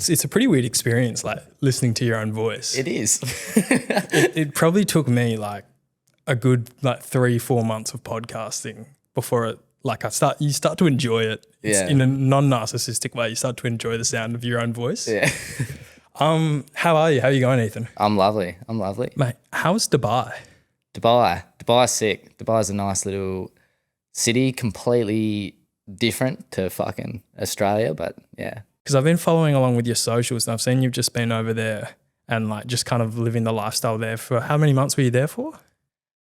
it's a pretty weird experience, like listening to your own voice. It is. It probably took me like a good 3-4 months of podcasting before it, like you start to enjoy it. It's Yeah. in a non-narcissistic way. You start to enjoy the sound of your own voice. Yeah. How are you? How are you going, Ethan? I'm lovely. Mate, how's Dubai? Dubai's sick. Dubai's a nice little city, completely different to fucking Australia, but yeah. Because I've been following along with your socials and I've seen you've just been over there and like just kind of living the lifestyle there. For how many months were you there for?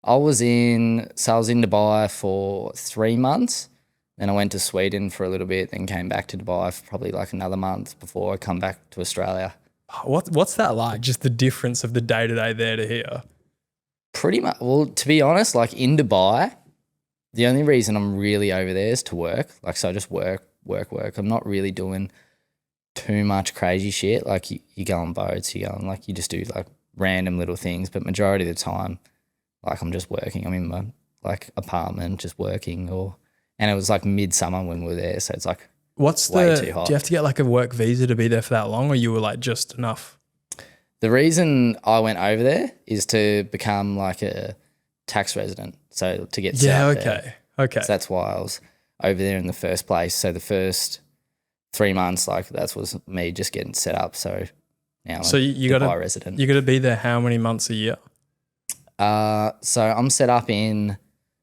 I was in Dubai for 3 months. Then I went to Sweden for a little bit, then came back to Dubai for probably like another month before I come back to Australia. What's that like? Just the difference of the day-to-day there to here? Pretty much. Well, to be honest, like in Dubai, the only reason I'm really over there is to work. Like, so I just work. I'm not really doing too much crazy shit. Like you go on boats, you just do like random little things, but majority of the time, like I'm just working. I'm in my like apartment just working and it was like midsummer when we were there. So it's like way too hot. Do you have to get like a work visa to be there for that long, or you were like just enough? The reason I went over there is to become like a tax resident. So to get set up there. Okay. So that's why I was over there in the first place. So the first 3 months, like that was me just getting set up. So now I'm a Dubai resident. You got to be there how many months a year? So I'm set up in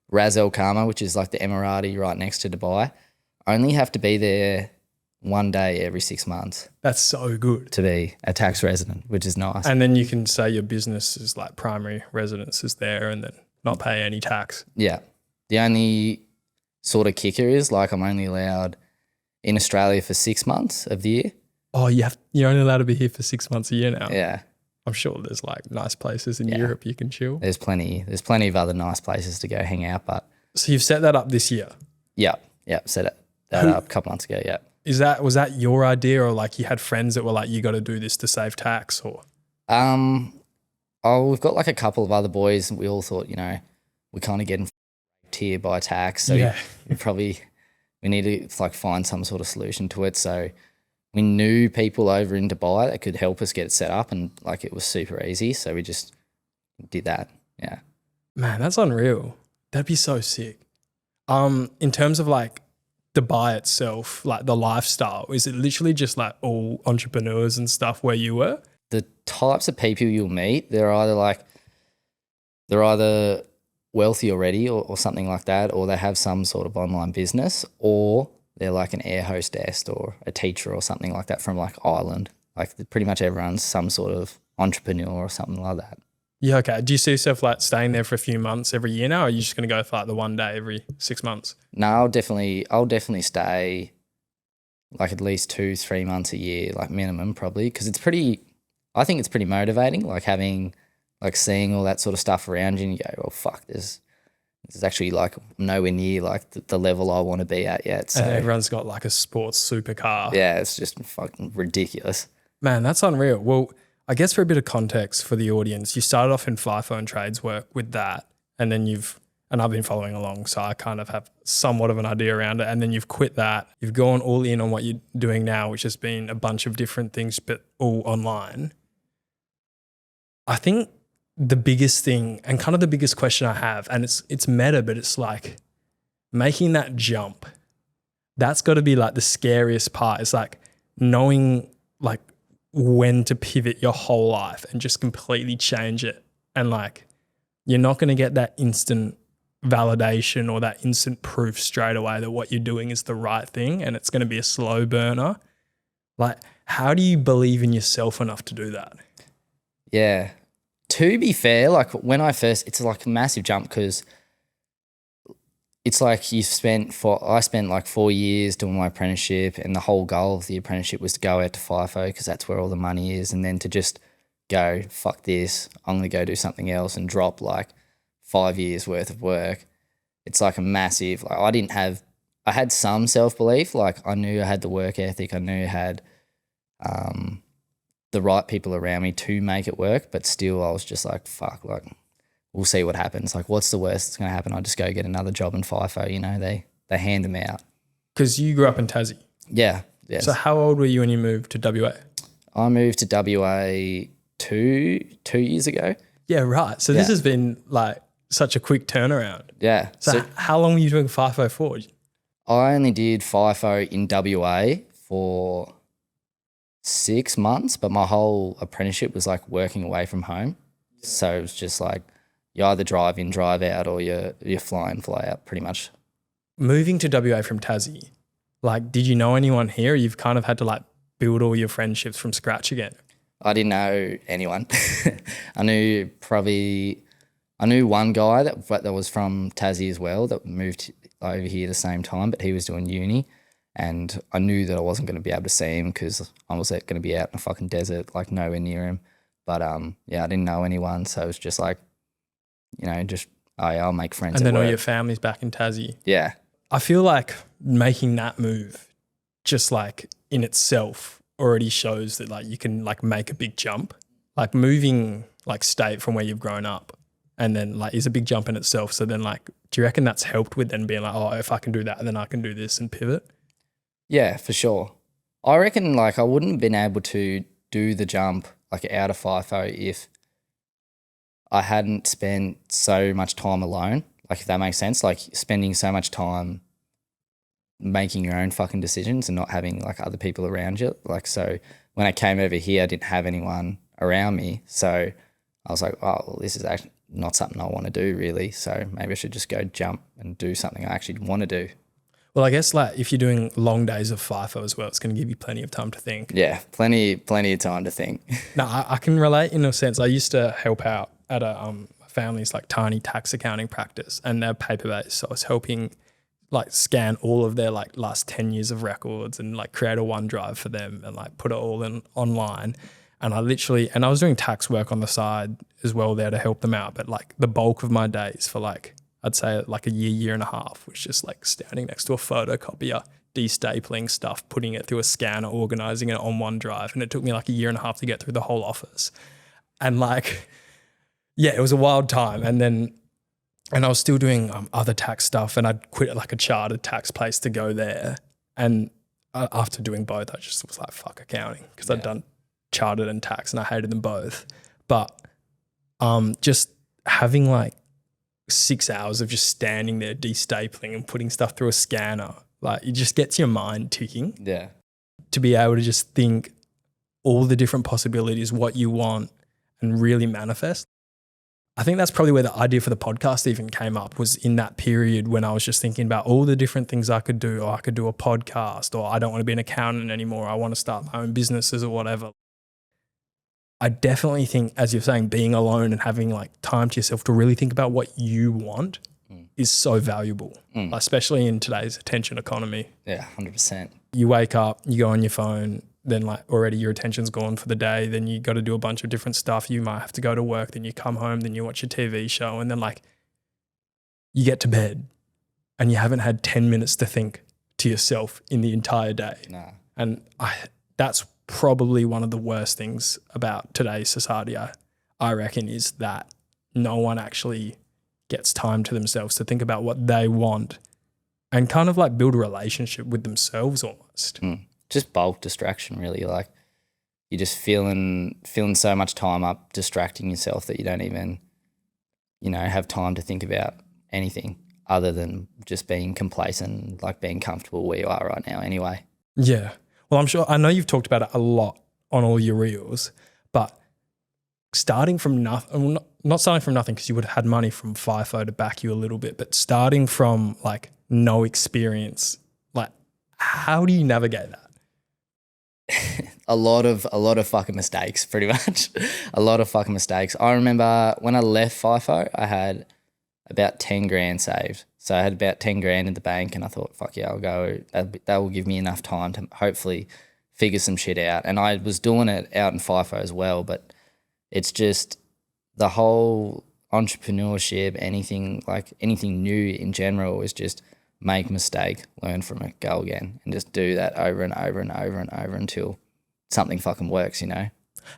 Ras Al Khaimah, which is like the Emirati right next to Dubai. I only have to be there 1 day every 6 months. That's so good. To be a tax resident, which is nice. And then you can say your business is like primary residence is there and then not pay any tax. Yeah. The only sort of kicker is like I'm only allowed in Australia for 6 months of the year. Oh, you're only allowed to be here for 6 months a year now. Yeah. I'm sure there's like nice places in Europe you can chill. There's plenty of other nice places to go hang out, but so you've set that up this year? Yeah, set that up a couple months ago, yeah. Was that your idea, or like you had friends that were like, you got to do this to save tax, or? We've got like a couple of other boys and we all thought, we're kind of getting here by tax. So we need to like find some sort of solution to it. So we knew people over in Dubai that could help us get it set up, and like it was super easy. So we just did that. Yeah. Man, that's unreal. That'd be so sick. In terms of like Dubai itself, like the lifestyle, is it literally just like all entrepreneurs and stuff where you were? The types of people you'll meet, they're either wealthy already or something like that, or they have some sort of online business, or they're like an air hostess or a teacher or something like that from like Ireland. Like pretty much everyone's some sort of entrepreneur or something like that. Yeah, okay. Do you see yourself like staying there for a few months every year now, or are you just going to go for like the 1 day every 6 months? No, I'll definitely stay like at least 2-3 months a year, like minimum probably, because I think it's pretty motivating, like seeing all that sort of stuff around you and you go, well, fuck, this is actually like nowhere near like the level I want to be at yet. So and everyone's got like a sports supercar. Yeah, it's just fucking ridiculous. Man, that's unreal. Well, I guess for a bit of context for the audience, you started off in FIFO and trades work with that, and then and I've been following along, so I kind of have somewhat of an idea around it, and then you've quit that. You've gone all in on what you're doing now, which has been a bunch of different things, but all online. I think the biggest thing and kind of the biggest question I have, and it's meta, but it's like making that jump. That's got to be like the scariest part. It's like knowing like when to pivot your whole life and just completely change it. And like, you're not going to get that instant validation or that instant proof straight away that what you're doing is the right thing, and it's going to be a slow burner. Like, how do you believe in yourself enough to do that? Yeah. To be fair, like when it's like a massive jump, because it's like I spent like 4 years doing my apprenticeship, and the whole goal of the apprenticeship was to go out to FIFO because that's where all the money is, and then to just go, fuck this, I'm going to go do something else and drop like 5 years worth of work. It's like a massive, like I had some self-belief, like I knew I had the work ethic, I knew I had the right people around me to make it work, but still I was just like, fuck, like we'll see what happens. Like what's the worst that's going to happen? I'll just go get another job in FIFO, they hand them out. Because you grew up in Tassie. Yeah. Yes. So how old were you when you moved to WA? I moved to WA two years ago. Yeah, right. So this has been like such a quick turnaround. Yeah. So, how long were you doing FIFO for? I only did FIFO in WA for 6 months, but my whole apprenticeship was like working away from home. So it was just like you either drive in, drive out, or you're fly in, fly out pretty much. Moving to WA from Tassie, like, did you know anyone here? You've kind of had to like build all your friendships from scratch again. I didn't know anyone. I knew one guy that was from Tassie as well that moved over here at the same time, but he was doing uni, and I knew that I wasn't going to be able to see him because I was going to be out in a fucking desert, like nowhere near him. But yeah, I didn't know anyone, so it was just like, I'll make friends. And then at work. all your family's back in Tassie. Yeah. I feel like making that move just like in itself already shows that like you can like make a big jump. Like moving like state from where you've grown up and then like is a big jump in itself. So then like, do you reckon that's helped with then being like, oh, if I can do that, then I can do this and pivot? Yeah, for sure. I reckon like I wouldn't have been able to do the jump like out of FIFO if I hadn't spent so much time alone. Like, if that makes sense, like spending so much time making your own fucking decisions and not having like other people around you. Like, so when I came over here, I didn't have anyone around me. So I was like, oh, well, this is actually not something I want to do really. So maybe I should just go jump and do something I actually want to do. Well, I guess like if you're doing long days of FIFO as well, it's going to give you plenty of time to think. Yeah, plenty of time to think. No, I can relate in a sense. I used to help out at a family's like tiny tax accounting practice, and they're paper-based. So I was helping like scan all of their like last 10 years of records and like create a OneDrive for them and like put it all in online. And I was doing tax work on the side as well there to help them out. But like the bulk of my days for like, I'd say like a year and a half was just like standing next to a photocopier, de-stapling stuff, putting it through a scanner, organizing it on OneDrive. And it took me like a year and a half to get through the whole office. And like, yeah, it was a wild time. And I was still doing other tax stuff, and I'd quit like a chartered tax place to go there. And after doing both, I just was like, fuck accounting, because I'd done chartered and tax and I hated them both. But just having like 6 hours of just standing there de-stapling and putting stuff through a scanner, like it just gets your mind ticking. Yeah. To be able to just think all the different possibilities, what you want, and really manifest. I think that's probably where the idea for the podcast even came up, was in that period when I was just thinking about all the different things I could do. Or I could do a podcast, or I don't want to be an accountant anymore. I want to start my own businesses or whatever. I definitely think, as you're saying, being alone and having like time to yourself to really think about what you want is so valuable, especially in today's attention economy. Yeah, 100%. You wake up, you go on your phone, then like already your attention's gone for the day. Then you got to do a bunch of different stuff. You might have to go to work, then you come home, then you watch your TV show, and then like you get to bed and you haven't had 10 minutes to think to yourself in the entire day. Nah. And that's probably one of the worst things about today's society, I reckon, is that no one actually gets time to themselves to think about what they want and kind of like build a relationship with themselves almost. Just bulk distraction, really. Like, you're just filling so much time up distracting yourself that you don't even, have time to think about anything other than just being complacent, like being comfortable where you are right now anyway. Yeah. Well, I know you've talked about it a lot on all your reels, but starting from nothing, not starting from nothing because you would have had money from FIFO to back you a little bit, but starting from like no experience, like how do you navigate that? A lot of fucking mistakes, pretty much. A lot of fucking mistakes. I remember when I left FIFO, I had about 10 grand saved. So I had about 10 grand in the bank, and I thought, fuck yeah, I'll go. That will give me enough time to hopefully figure some shit out. And I was doing it out in FIFO as well, but it's just the whole entrepreneurship, anything new in general is just make a mistake, learn from it, go again, and just do that over and over and over and over until something fucking works,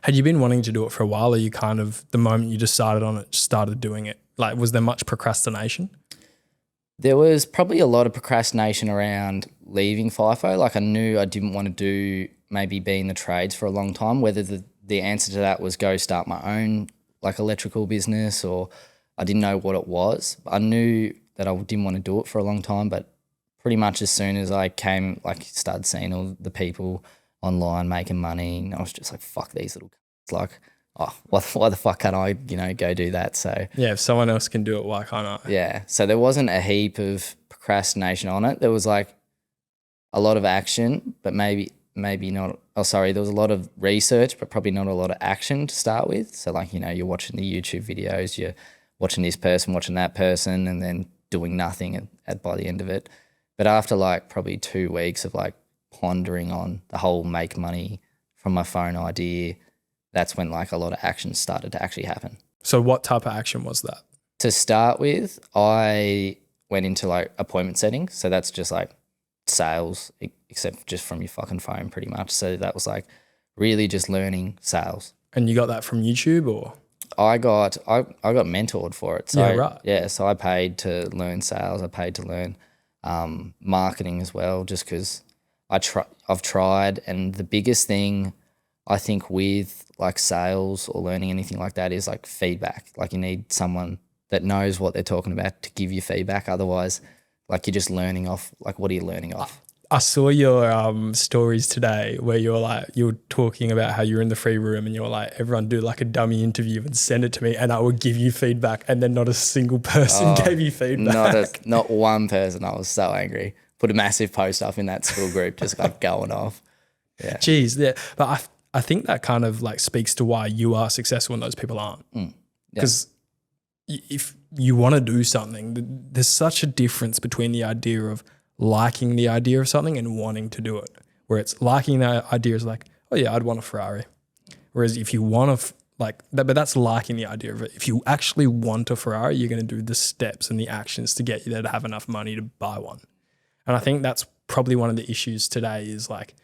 Had you been wanting to do it for a while, or you kind of, the moment you decided on it, started doing it? Like, was there much procrastination? There was probably a lot of procrastination around leaving FIFO. Like, I knew I didn't want to do maybe be in the trades for a long time, whether the answer to that was go start my own like electrical business, or I didn't know what it was. I knew that I didn't want to do it for a long time, but pretty much as soon as I started seeing all the people online making money, and I was just like, fuck these little c-. Like, oh, why the fuck can't I, go do that? So Yeah, if someone else can do it, why can't I? yeah, so there wasn't a heap of procrastination on it. There was like a lot of action, but maybe not. Oh, sorry, there was a lot of research, but probably not a lot of action to start with. So like, you're watching the YouTube videos, you're watching this person, watching that person, and then doing nothing by the end of it. But after like probably 2 weeks of like pondering on the whole make money from my phone idea, that's when like a lot of action started to actually happen. So what type of action was that? To start with, I went into like appointment settings. So that's just like sales, except just from your fucking phone pretty much. So that was like really just learning sales. And you got that from YouTube or? I got mentored for it. So Yeah, right. Yeah, so I paid to learn sales. I paid to learn marketing as well, just because I've tried. And the biggest thing I think with like sales or learning anything like that is like feedback. Like you need someone that knows what they're talking about to give you feedback. Otherwise, like you're just learning off, like what are you learning off? I saw your stories today where you were talking about how you're in the free room and you're like, everyone do like a dummy interview and send it to me and I will give you feedback, and then not a single person gave you feedback. Not one person. I was so angry. Put a massive post up in that school group just like going off. Yeah. Jeez, yeah. But I think that kind of like speaks to why you are successful and those people aren't. Because if you want to do something, there's such a difference between the idea of liking the idea of something and wanting to do it. Where it's liking the idea is like, oh yeah, I'd want a Ferrari. Whereas if you want to but that's liking the idea of it. If you actually want a Ferrari, you're going to do the steps and the actions to get you there to have enough money to buy one. And I think that's probably one of the issues today is like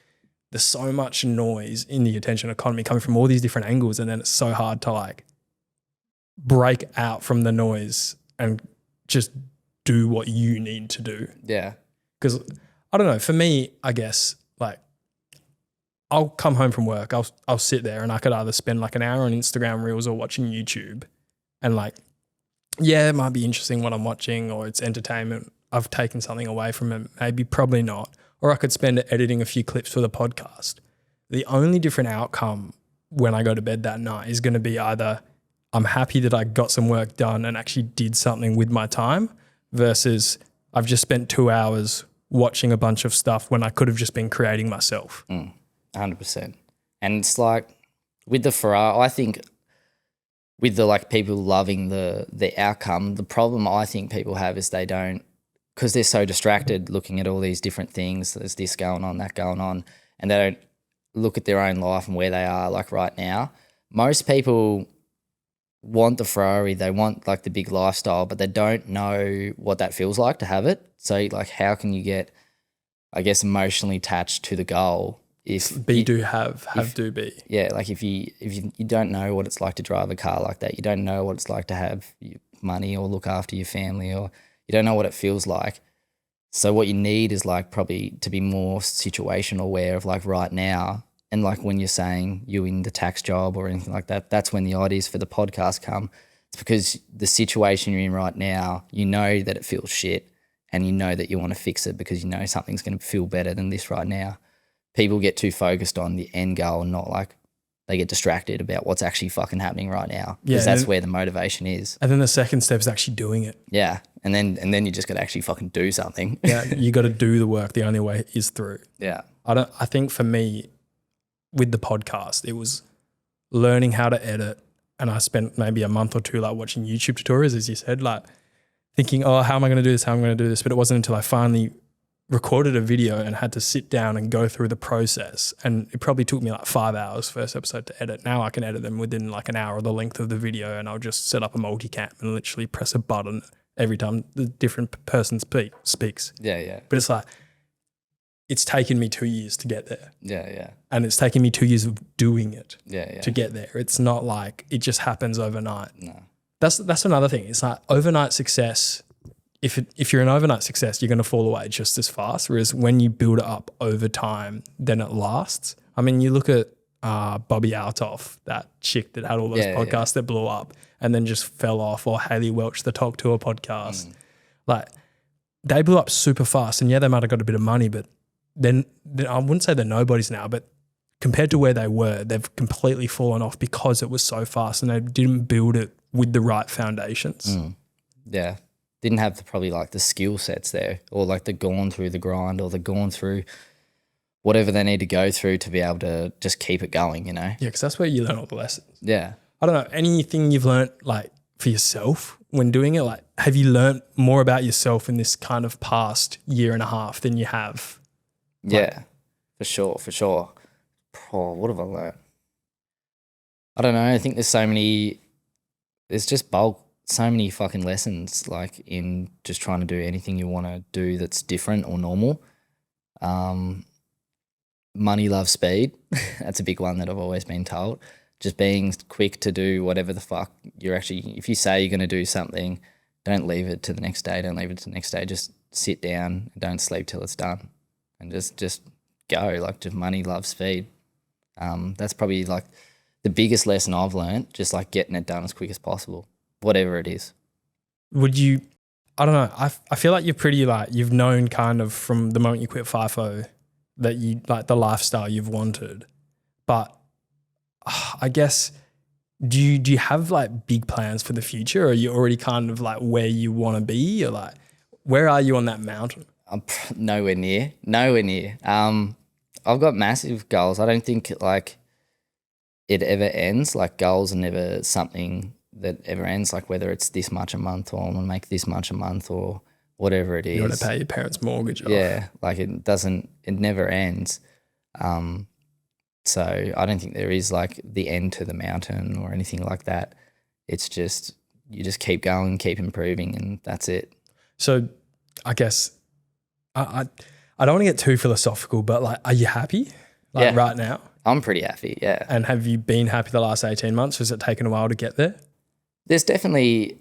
there's so much noise in the attention economy coming from all these different angles, and then it's so hard to like break out from the noise and just do what you need to do. Yeah. Because I don't know, for me, I guess like I'll come home from work, I'll sit there and I could either spend like an hour on Instagram Reels or watching YouTube, and like, yeah, it might be interesting what I'm watching or it's entertainment. I've taken something away from it, maybe, probably not. Or I could spend it editing a few clips for the podcast. The only different outcome when I go to bed that night is going to be either I'm happy that I got some work done and actually did something with my time, versus I've just spent 2 hours watching a bunch of stuff when I could have just been creating myself. 100%. And it's like with the Ferrari, I think with the like people loving the outcome, the problem I think people have is they don't, because they're so distracted looking at all these different things, there's this going on, that going on, and they don't look at their own life and where they are like right now. Most people want the Ferrari, they want like the big lifestyle, but they don't know what that feels like to have it. So like how can you get, I guess, emotionally attached to the goal if Be do have do be. Yeah, like if you don't know what it's like to drive a car like that, you don't know what it's like to have money or look after your family, or you don't know what it feels like. So what you need is like probably to be more situational aware of like right now. And like when you're saying you in the tax job or anything like that, that's when the ideas for the podcast come. It's because the situation you're in right now, you know that it feels shit and you know that you want to fix it because you know something's going to feel better than this right now. People get too focused on the end goal and not like they get distracted about what's actually fucking happening right now, because that's where the motivation is. And then the second step is actually doing it. Yeah. And then you just got to actually fucking do something. Yeah, you got to do the work. The only way is through. Yeah. I think for me with the podcast, it was learning how to edit, and I spent maybe a month or two like watching YouTube tutorials, as you said, like thinking, oh, how am I going to do this? How am I going to do this? But it wasn't until I finally recorded a video and had to sit down and go through the process. And it probably took me like 5 hours first episode to edit. Now I can edit them within like an hour of the length of the video, and I'll just set up a multicam and literally press a button every time the different person speaks. Yeah, yeah. But it's like, it's taken me 2 years to get there. Yeah, yeah. And it's taken me 2 years of doing it to get there. It's not like it just happens overnight. No. That's another thing. It's like overnight success. If you're an overnight success, you're going to fall away just as fast. Whereas when you build it up over time, then it lasts. I mean, you look at Bobby Altoff, that chick that had all those Yeah, podcasts that blew up and then just fell off, or Haley Welch, the Talk Tour podcast. Like, they blew up super fast, and yeah, they might have got a bit of money, but then I wouldn't say they're nobodies now, but compared to where they were, they've completely fallen off because it was so fast and they didn't build it with the right foundations. Yeah. Didn't have probably like the skill sets there, or like they're gone through the grind, or they're gone through whatever they need to go through to be able to just keep it going, you know? Yeah, because that's where you learn all the lessons. Yeah. I don't know, anything you've learned like for yourself when doing it? Like, have you learned more about yourself in this kind of past year and a half than you have? Yeah, for sure. Oh, what have I learned? I don't know. I think there's just so many fucking lessons like in just trying to do anything you want to do that's different or normal. Money loves speed. That's a big one that I've always been told. Just being quick to do whatever the fuck if you say you're going to do something, don't leave it to the next day. Don't leave it to the next day. Just sit down and don't sleep till it's done, and just go. Like, just money loves speed. That's probably like the biggest lesson I've learned, just like getting it done as quick as possible, whatever it is. Would you, I don't know, I feel like you're pretty like, you've known kind of from the moment you quit FIFO that you like the lifestyle you've wanted. But I guess, do you have like big plans for the future, or are you already kind of like where you want to be, or like where are you on that mountain? I'm nowhere near. I've got massive goals. I don't think like it ever ends. Like, goals are never something that ever ends. Like, whether it's this much a month, or I'm gonna make this much a month, or whatever it is. You want to pay your parents' mortgage off. Yeah, like it never ends. So I don't think there is like the end to the mountain or anything like that. It's just, you just keep going, keep improving, and that's it. So I guess I don't want to get too philosophical, but like, are you happy right now? I'm pretty happy, yeah. And have you been happy the last 18 months? Has it taken a while to get there? There's definitely,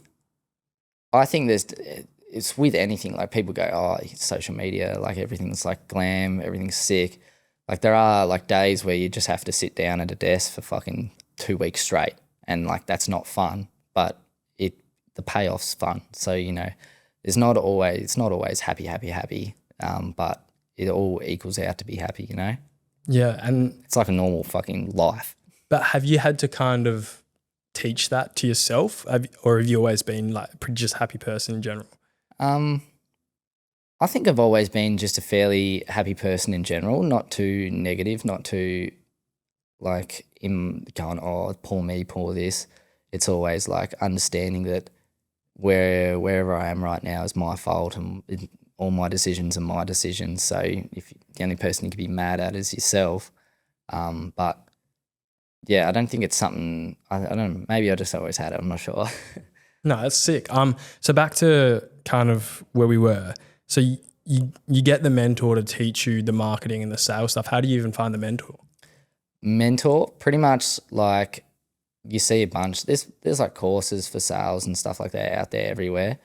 I think it's with anything, like people go, oh, social media, like everything's like glam, everything's sick. Like, there are like days where you just have to sit down at a desk for fucking 2 weeks straight, and like that's not fun, but the payoff's fun. So, you know, it's not always happy, but it all equals out to be happy, you know? Yeah, and it's like a normal fucking life. But have you had to kind of teach that to yourself, or have you always been like a pretty just happy person in general? I think I've always been just a fairly happy person in general, not too negative, not too like going, oh, poor me, poor this. It's always like understanding that wherever I am right now is my fault, and all my decisions are my decisions. So if the only person you can be mad at is yourself. But yeah, I don't think it's something, I don't know, maybe I just always had it, I'm not sure. No, that's sick. So back to kind of where we were. So you get the mentor to teach you the marketing and the sales stuff. How do you even find the mentor? Mentor, pretty much like you see a bunch. There's like courses for sales and stuff like that out there everywhere.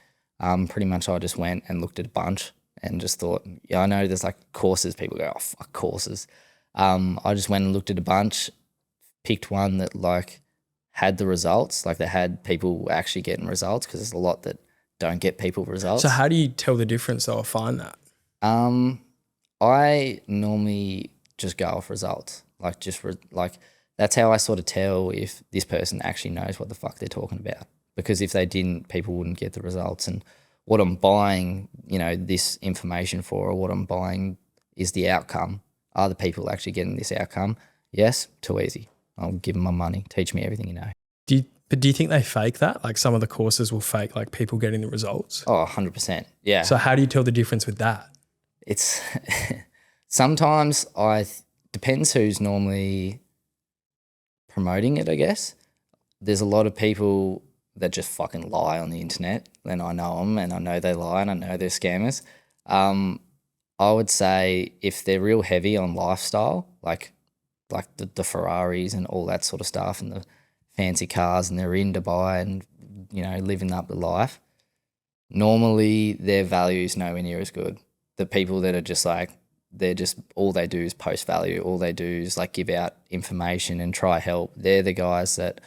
Pretty much I just went and looked at a bunch and just thought, yeah, I know there's like courses. People go, oh, fuck courses. I just went and looked at a bunch, picked one that like had the results, like they had people actually getting results, because there's a lot that don't get people results. So how do you tell the difference though, or find that? I normally just go off results. Like that's how I sort of tell if this person actually knows what the fuck they're talking about. Because if they didn't, people wouldn't get the results. And what I'm buying, you know, this information for, or what I'm buying is the outcome. Are the people actually getting this outcome? Yes, too easy. I'll give them my money. Teach me everything you know. Do you think they fake that? Like, some of the courses will fake like people getting the results? Oh, 100%. Yeah. So how do you tell the difference with that? It's sometimes depends who's normally promoting it, I guess. There's a lot of people that just fucking lie on the internet, and I know them, and I know they lie, and I know they're scammers. I would say if they're real heavy on lifestyle, like the Ferraris and all that sort of stuff, and the fancy cars, and they're in Dubai and, you know, living up the life, normally their value is nowhere near as good. The people that are just like they're just, all they do is post value. All they do is like give out information and try help. They're the guys that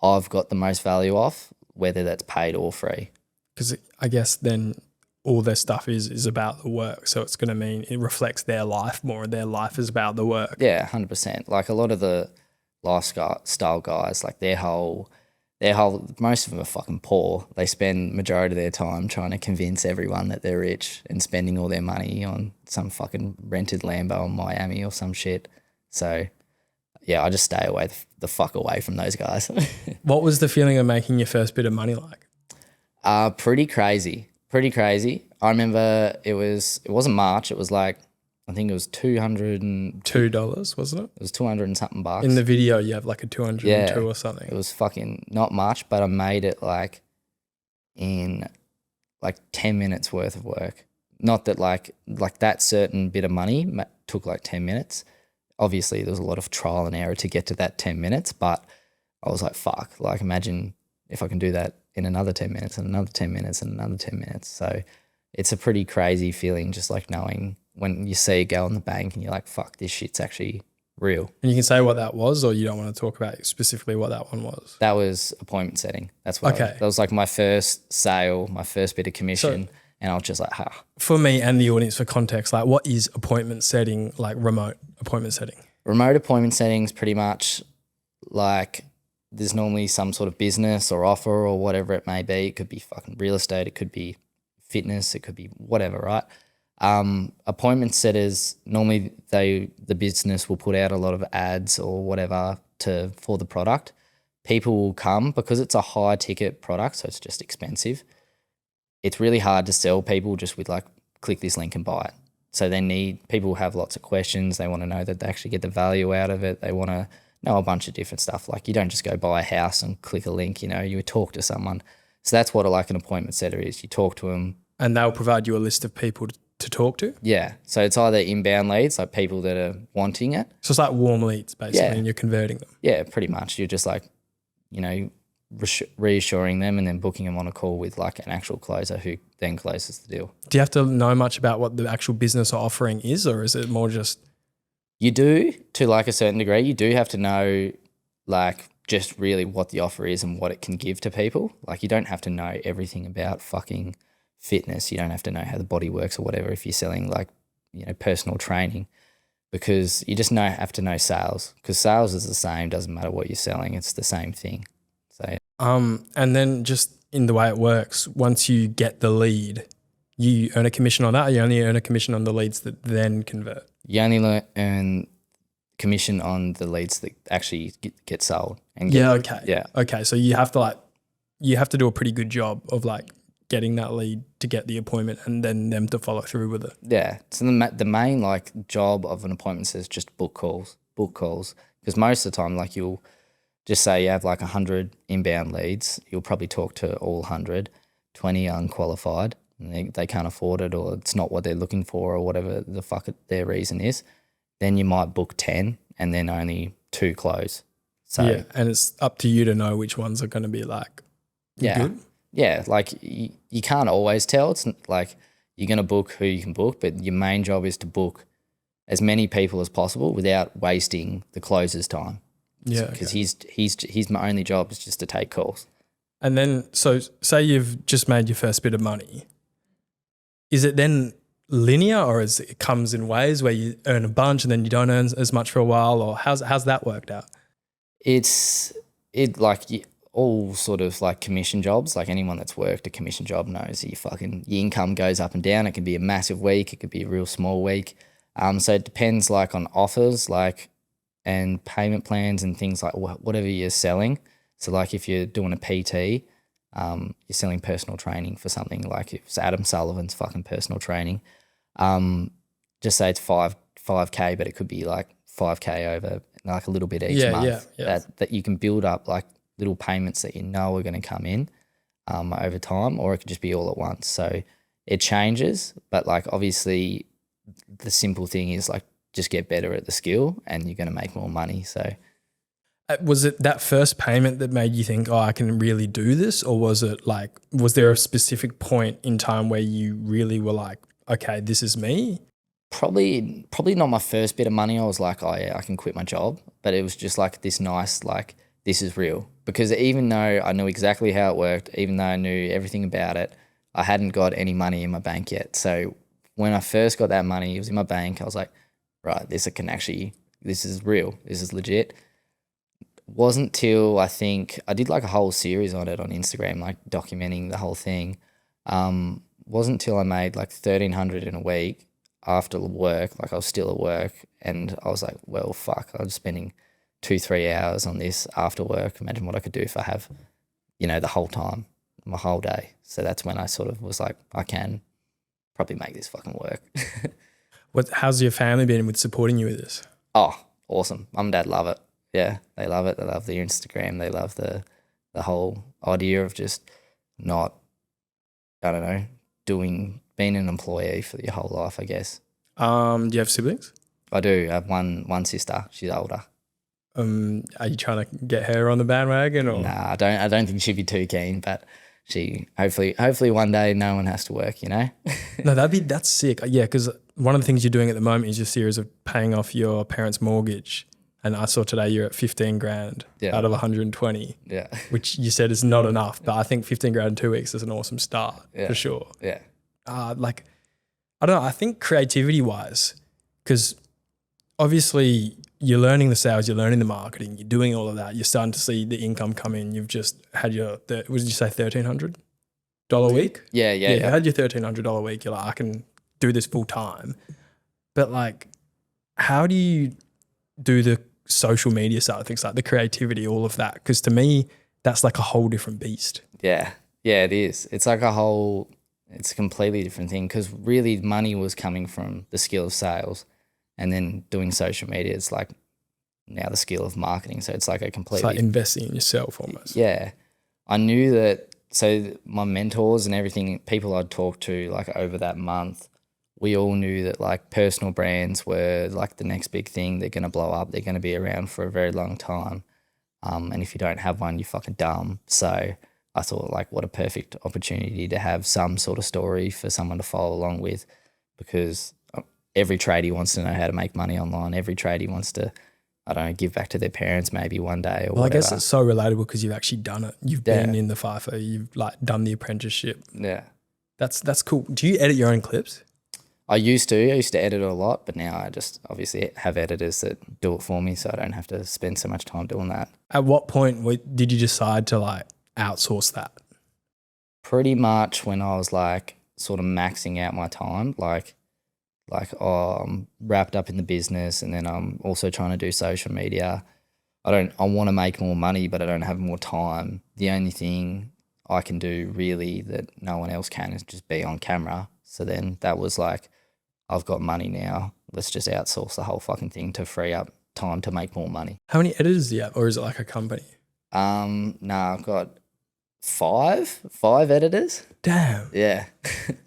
I've got the most value off, whether that's paid or free. Because I guess then all their stuff is about the work. So it's going to mean it reflects their life more. Their life is about the work. Yeah, 100%. Like a lot of the lifestyle guys, like their whole, most of them are fucking poor. They spend majority of their time trying to convince everyone that they're rich and spending all their money on some fucking rented Lambo in Miami or some shit. So yeah, I just stay away the fuck away from those guys. What was the feeling of making your first bit of money like? Pretty crazy. I remember it wasn't March. It was like, I think it was $2, wasn't it? It was 200 and something bucks. In the video, you have like a 202 or something. It was fucking not much, but I made it like in like 10 minutes worth of work. Not that like that certain bit of money took like 10 minutes. Obviously, there was a lot of trial and error to get to that 10 minutes, but I was like, fuck, like imagine if I can do that in another 10 minutes and another 10 minutes and another 10 minutes. So it's a pretty crazy feeling just like knowing when you see it go in the bank and you're like, fuck, this shit's actually real. And you can say what that was, or you don't want to talk about specifically what that one was? That was appointment setting. That's what that was like my first sale, my first bit of commission. And I was just like, For me and the audience, for context, like what is appointment setting, like remote appointment setting? Remote appointment settings pretty much like there's normally some sort of business or offer or whatever it may be. It could be fucking real estate. It could be fitness. It could be whatever, right? Appointment setters, normally the business will put out a lot of ads or whatever for the product. People will come because it's a high ticket product, so it's just expensive. It's really hard to sell people just with like, click this link and buy it. So people have lots of questions. They want to know that they actually get the value out of it. They want to know a bunch of different stuff. Like you don't just go buy a house and click a link, you would talk to someone. So that's what like an appointment setter is. You talk to them. And they'll provide you a list of people to talk to? Yeah. So it's either inbound leads, like people that are wanting it. So it's like warm leads basically, and you're converting them. Yeah, pretty much. You're just like, reassuring them and then booking them on a call with like an actual closer who then closes the deal. Do you have to know much about what the actual business or offering is, or is it more just... You do, to like a certain degree. You do have to know like just really what the offer is and what it can give to people. Like you don't have to know everything about fucking fitness. You don't have to know how the body works or whatever if you're selling like, personal training, because you just have to know sales, because sales is the same. Doesn't matter what you're selling. It's the same thing. So, and then just in the way it works, once you get the lead, you earn a commission on that, or you only earn a commission on the leads that then convert? You only earn commission on the leads that actually get sold. Okay. So you have to do a pretty good job of like getting that lead to get the appointment and then them to follow through with it. Yeah. So the main like job of an appointment is just book calls, because most of the time, like you'll just say you have like 100 inbound leads, you'll probably talk to all 100, 20 unqualified, and they can't afford it, or it's not what they're looking for, or whatever the fuck their reason is. Then you might book 10 and then only 2 close. So yeah, and it's up to you to know which ones are going to be like good. Yeah, like you can't always tell. It's like you're going to book who you can book, but your main job is to book as many people as possible without wasting the closer's time. Yeah, because he's my only job is just to take calls. And then, so say you've just made your first bit of money. Is it then linear, or it comes in waves where you earn a bunch and then you don't earn as much for a while, or how's that worked out? All sort of like commission jobs, like anyone that's worked a commission job knows your income goes up and down. It can be a massive week, it could be a real small week. So it depends like on offers, like, and payment plans and things like whatever you're selling. So like if you're doing a PT, you're selling personal training for something, like if it's Adam Sullivan's fucking personal training, just say it's 5K, but it could be like 5K over like a little bit each month. That you can build up like little payments that are going to come in over time, or it could just be all at once. So it changes, but like obviously the simple thing is like just get better at the skill and you're going to make more money. So was it that first payment that made you think, oh, I can really do this? Or was it like, was there a specific point in time where you really were like, okay, this is me? probably not my first bit of money. I was like, oh yeah, I can quit my job. But it was just like this nice, like, this is real. Because even though I knew exactly how it worked, even though I knew everything about it, I hadn't got any money in my bank yet. So when I first got that money, it was in my bank. I was like, right, this is real. This is legit. Wasn't till I think I did like a whole series on it on Instagram, like documenting the whole thing. Wasn't till I made like 1,300 in a week after work, like I was still at work, and I was like, well, fuck, I'm spending 2-3 hours on this after work. Imagine what I could do if I have, the whole time, my whole day. So that's when I sort of was like, I can probably make this fucking work. How's your family been with supporting you with this? Oh, awesome. Mum and dad love it. Yeah, they love it. They love the Instagram. They love the whole idea of just not, I don't know, being an employee for your whole life, I guess. Do you have siblings? I do. I have one sister. She's older. Are you trying to get her on the bandwagon or? Nah, I don't think she'd be too keen, but she hopefully one day no one has to work, No, that's sick. Yeah, because one of the things you're doing at the moment is your series of paying off your parents' mortgage. And I saw today you're at 15 grand out of 120. Yeah. Which you said is not enough, but I think 15 grand in 2 weeks is an awesome start for sure. Yeah. I don't know, I think creativity wise, because obviously you're learning the sales, you're learning the marketing, you're doing all of that, you're starting to see the income come in. You've just had what did you say, $1,300 a week? Yeah. You had your $1,300 a week. You're like, I can do this full time. But like, how do you do the social media side of things, like the creativity, all of that? Because to me, that's like a whole different beast. Yeah, it is. It's like it's a completely different thing, because really money was coming from the skill of sales, and then doing social media, it's like now the skill of marketing. So it's like a completely... It's like investing in yourself almost. Yeah. I knew that, so my mentors and everything, people I'd talked to like over that month, we all knew that like personal brands were like the next big thing. They're going to blow up. They're going to be around for a very long time. And if you don't have one, you're fucking dumb. So I thought like, what a perfect opportunity to have some sort of story for someone to follow along with, because every tradie wants to know how to make money online. Every tradie wants to, I don't know, give back to their parents maybe one day or whatever. I guess it's so relatable because you've actually done it. You've been in the FIFO. You've like done the apprenticeship. Yeah. That's cool. Do you edit your own clips? I used to edit a lot, but now I just obviously have editors that do it for me, so I don't have to spend so much time doing that. At what point did you decide to like outsource that? Pretty much when I was like sort of maxing out my time, like I'm wrapped up in the business, and then I'm also trying to do social media. I want to make more money, but I don't have more time. The only thing I can do really that no one else can is just be on camera. So then that was like, I've got money now. Let's just outsource the whole fucking thing to free up time to make more money. How many editors do you have, or is it like a company? I've got five editors. Damn. Yeah.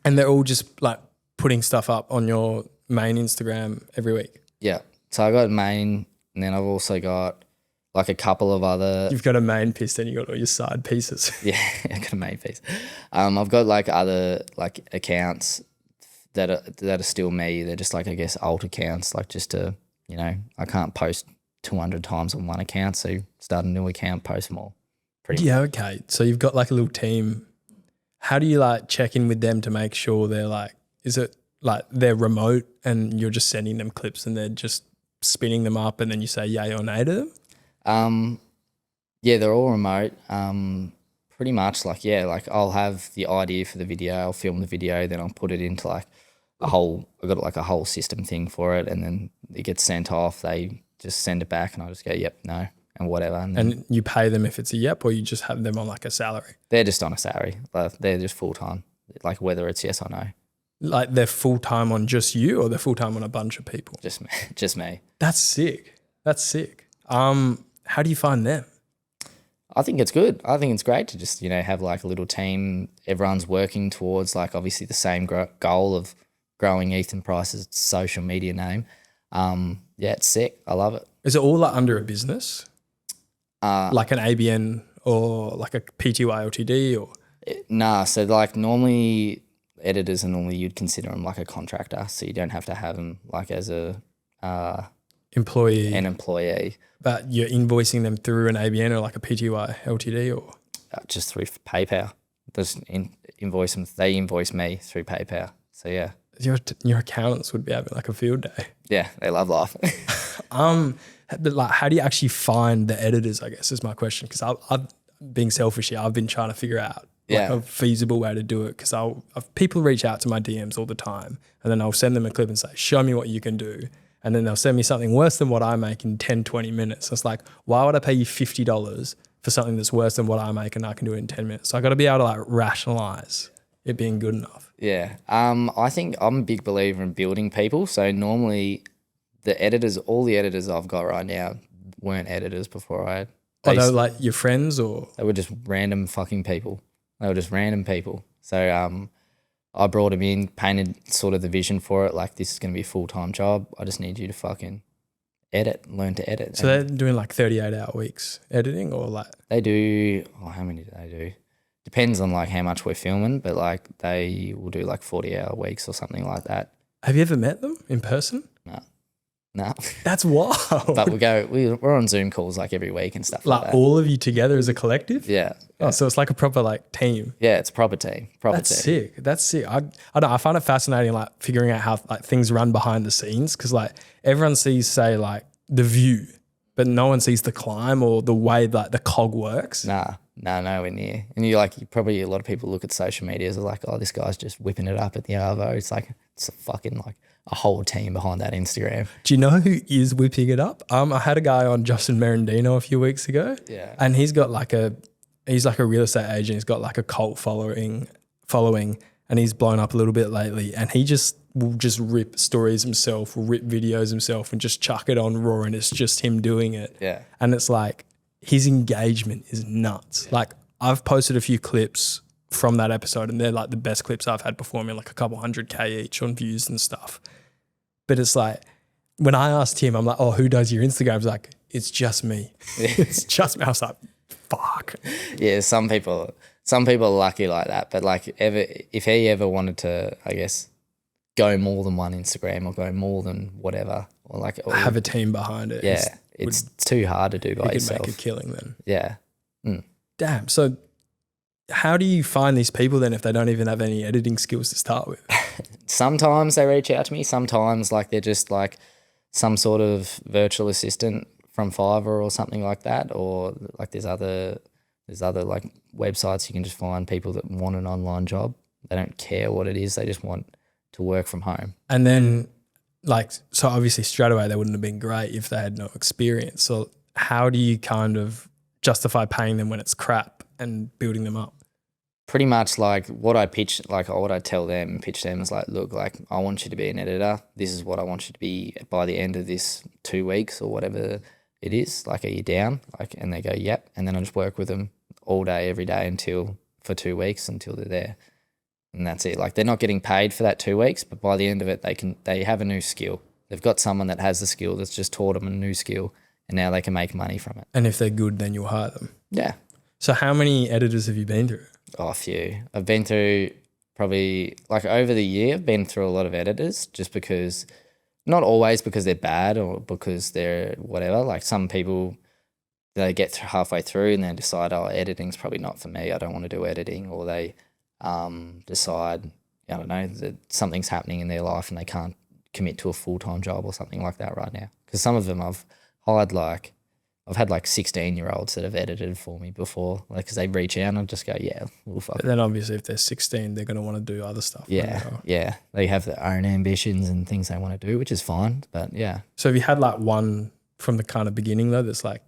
And they're all just like putting stuff up on your main Instagram every week? Yeah. So I got main, and then I've also got like a couple of other... You've got a main piece, then you got all your side pieces. Yeah, I got a main piece. I've got like other like accounts that are still me. They're just like, I guess, alt accounts, like just to, I can't post 200 times on one account, so start a new account, post more. Yeah, okay. So you've got like a little team. How do you like check in with them to make sure they're like, is it like they're remote and you're just sending them clips and they're just spinning them up and then you say yay or nay to them? Yeah, they're all remote. Pretty much like I'll have the idea for the video, I'll film the video, then I'll put it into like I've got like a whole system thing for it, and then it gets sent off. They just send it back and I just go, yep, no, and whatever. And you pay them if it's a yep, or you just have them on like a salary? They're just on a salary. They're just full-time, like whether it's yes or no. Like they're full-time on just you, or they're full-time on a bunch of people? Just me. That's sick. How do you find them? I think it's good. I think it's great to just, have like a little team. Everyone's working towards like obviously the same goal of growing Ethan Price's social media name. Yeah, it's sick. I love it. Is it all like under a business? Like an ABN or like a PTY Ltd or? Nah, so like normally editors are normally you'd consider them like a contractor, so you don't have to have them like as a Employee. an employee. But you're invoicing them through an ABN or like a PTY Ltd or? Just through PayPal. Invoice them. They invoice me through PayPal. So yeah. Your accountants would be having like a field day. Yeah, they love life. But like, how do you actually find the editors, I guess is my question. Because I've being selfish here, I've been trying to figure out like a feasible way to do it. Because people reach out to my DMs all the time and then I'll send them a clip and say, show me what you can do. And then they'll send me something worse than what I make in 10, 20 minutes. It's like, why would I pay you $50 for something that's worse than what I make and I can do it in 10 minutes? So I got to be able to like rationalize it being good enough. Yeah. I think I'm a big believer in building people. So normally all the editors I've got right now weren't editors before I. They like your friends or? They were just random fucking people. They were just random people. So I brought them in, painted sort of the vision for it. Like, this is going to be a full-time job. I just need you to fucking learn to edit. So they're doing like 38-hour weeks editing or like? They do, how many do they do? Depends on like how much we're filming, but like they will do like 40-hour weeks or something like that. Have you ever met them in person? No. That's wild. But we're on Zoom calls like every week and stuff like that. All of you together as a collective? Yeah. Oh, so it's like a proper like team. Yeah, it's a proper team. That's sick. That's sick. I don't know. I find it fascinating like figuring out how like things run behind the scenes because like everyone sees say like the view, but no one sees the climb or the way like the cog works. Nah, nowhere near. And a lot of people look at social media as like, oh, this guy's just whipping it up at the Arvo. It's like it's a fucking like a whole team behind that Instagram. Do you know who is whipping it up? I had a guy on Justin Merendino a few weeks ago. Yeah. And he's like a real estate agent. He's got like a cult following and he's blown up a little bit lately. And he will just rip stories himself, will rip videos himself and just chuck it on Raw and it's just him doing it. Yeah. And it's like his engagement is nuts. Yeah. Like I've posted a few clips from that episode and they're like the best clips I've had performing like a couple 100K each on views and stuff. But it's like, when I asked him, I'm like, oh, who does your Instagram? He's like, it's just me. It's just me. I was like, fuck. Yeah, some people are lucky like that. But like if he ever wanted to, I guess, go more than one Instagram or go more than whatever. Or have a team behind it. Yeah, it's too hard to do by yourself. You could make a killing then. Yeah. Mm. Damn. So how do you find these people then if they don't even have any editing skills to start with? Sometimes they reach out to me. Sometimes like they're just like some sort of virtual assistant from Fiverr or something like that. Or like there's other like websites you can just find people that want an online job. They don't care what it is. They just want to work from home. And then like, so obviously straight away they wouldn't have been great if they had no experience. So how do you kind of justify paying them when it's crap and building them up? Pretty much like what I tell them and pitch them is like, look, like I want you to be an editor. This is what I want you to be by the end of this 2 weeks or whatever it is. Like, are you down? Like, and they go, yep. And then I just work with them all day, every day for 2 weeks until they're there. And that's it. Like they're not getting paid for that 2 weeks, but by the end of it, they have a new skill. They've got someone that has the skill that's just taught them a new skill and now they can make money from it. And if they're good, then you'll hire them. Yeah. So how many editors have you been through? Oh, a few. I've been through probably like over the year, I've been through a lot of editors just because, not always because they're bad or because they're whatever. Like some people, they get halfway through and then decide, oh, editing's probably not for me. I don't want to do editing. Or they decide, I don't know, that something's happening in their life and they can't commit to a full-time job or something like that right now. Because some of them I've had like 16-year-olds that have edited for me before, like because they reach out and I'll just go, yeah, we'll fuck. But then obviously if they're 16, they're going to want to do other stuff. Yeah. They have their own ambitions and things they want to do, which is fine. But yeah. So have you had like one from the kind of beginning though that's like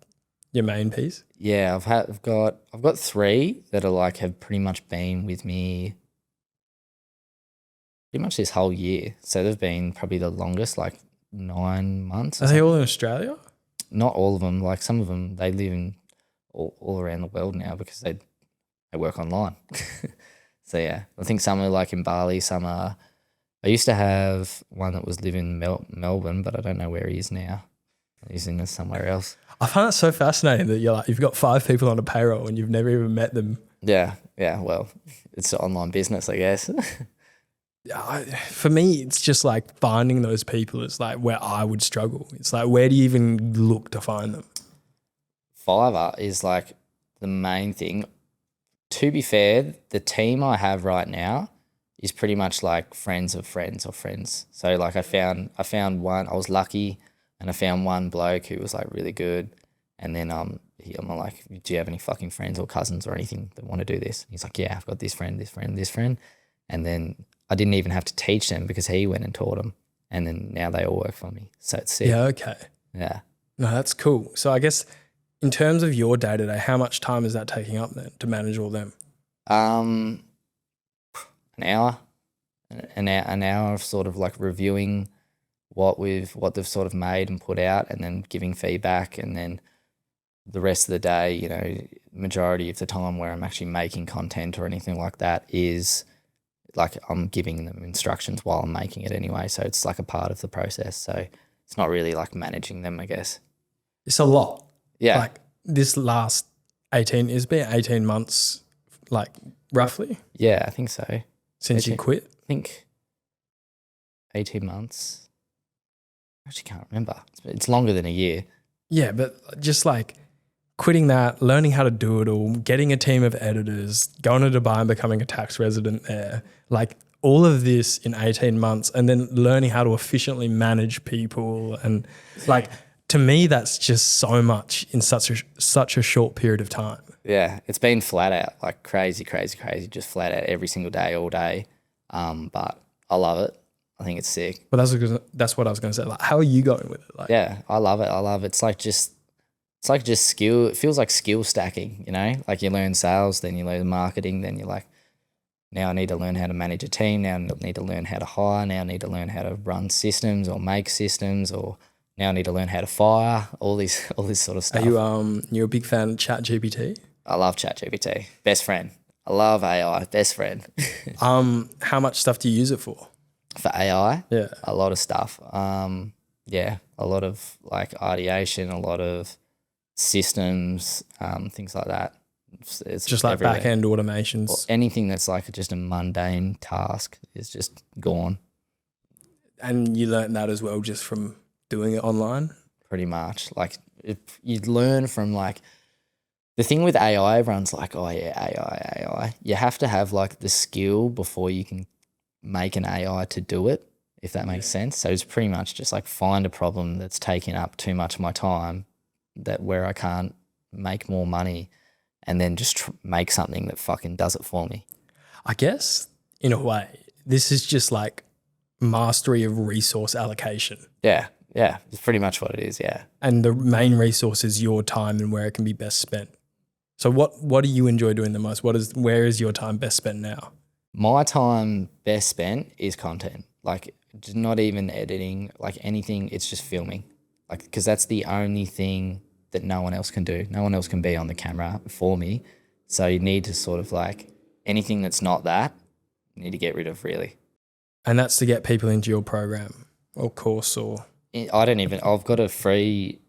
your main piece? Yeah, I've got 3 that are like have pretty much been with me pretty much this whole year. So they've been probably the longest, like 9 months. Are they all in Australia? Not all of them. Like some of them, they live in all around the world now because they work online. So yeah, I think some are like in Bali. Some are. I used to have one that was living in Melbourne, but I don't know where he is now. He's in somewhere else. I find it so fascinating that you've got 5 people on a payroll and you've never even met them. Yeah. Well, it's an online business, I guess. For me, it's just like finding those people is like where I would struggle. It's like, where do you even look to find them? Fiverr is like the main thing. To be fair, the team I have right now is pretty much like friends of friends of friends. So like I found one, I was lucky, and I found one bloke who was like really good. And then I'm like, do you have any fucking friends or cousins or anything that want to do this? He's like, yeah, I've got this friend, this friend, this friend. And then I didn't even have to teach them because he went and taught them. And then now they all work for me. So it's sick. Yeah, okay. Yeah. No, that's cool. So I guess in terms of your day-to-day, how much time is that taking up then to manage all them? An hour. An hour of sort of like reviewing what they've sort of made and put out, and then giving feedback, and then the rest of the day, you know, majority of the time where I'm actually making content or anything like that is like I'm giving them instructions while I'm making it anyway. So it's like a part of the process. So it's not really like managing them, I guess. It's a lot. Yeah. Like this last 18, it's been 18 months, like roughly, Yeah, I think so. since you quit. I think 18 months. I actually can't remember. It's longer than a year. Yeah, but just like quitting that, learning how to do it all, getting a team of editors, going to Dubai and becoming a tax resident there, like all of this in 18 months, and then learning how to efficiently manage people. And like, to me, that's just so much in such a short period of time. Yeah, it's been flat out, like crazy, just flat out every single day, all day. But I love it. I think it's sick. But that's what I was going to say. Like, how are you going with it? Like, Yeah, I love it. It's like just skill. It feels like skill stacking, you know? Like you learn sales, then you learn marketing, then you're like, now I need to learn how to manage a team. Now I need to learn how to hire. Now I need to learn how to run systems or make systems, or now I need to learn how to fire, all this sort of stuff. are you a big fan of ChatGPT? I love ChatGPT. Best friend. I love AI. Best friend. How much stuff do you use it for? For AI, Yeah. a lot of stuff. Yeah, a lot of like ideation, a lot of systems, things like that. It's Just like everywhere. back-end automations. Or anything that's like just a mundane task is just gone, And you learned that as well just from doing it online? pretty much. Like you learn from like the thing with AI. Everyone's like, oh yeah, AI. You have to have like the skill before you can make an AI to do it, if that makes sense. So it's pretty much just like find a problem that's taking up too much of my time, that where I can't make more money, and then just make something that fucking does it for me. I guess, in a way, this is just like mastery of resource allocation. Yeah, it's pretty much what it is. Yeah. And the main resource is your time and where it can be best spent. So what do you enjoy doing the most? Where is your time best spent now? My time best spent is content, like just not even editing, like anything. It's just filming, like, because that's the only thing that no one else can do. No one else can be on the camera for me. So you need to sort of like anything that's not that, you need to get rid of, really. And that's to get people into your program or course or... I've got a free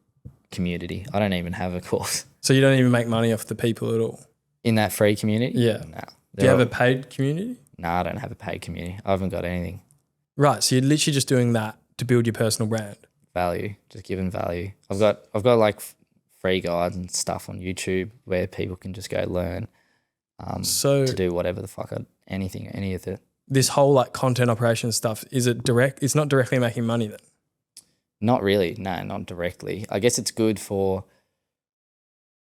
community. I don't even have a course. So you don't even make money off the people at all? In that free community? Yeah. No. Do you have a paid community? No, I don't have a paid community. I haven't got anything. Right. So you're literally just doing that to build your personal brand. Value, just giving value. I've got like free guides and stuff on YouTube where people can just go learn So to do whatever the fuck, any of the. this whole like content operation stuff, is it direct? It's not directly making money then? Not really. No, not directly. I guess it's good for,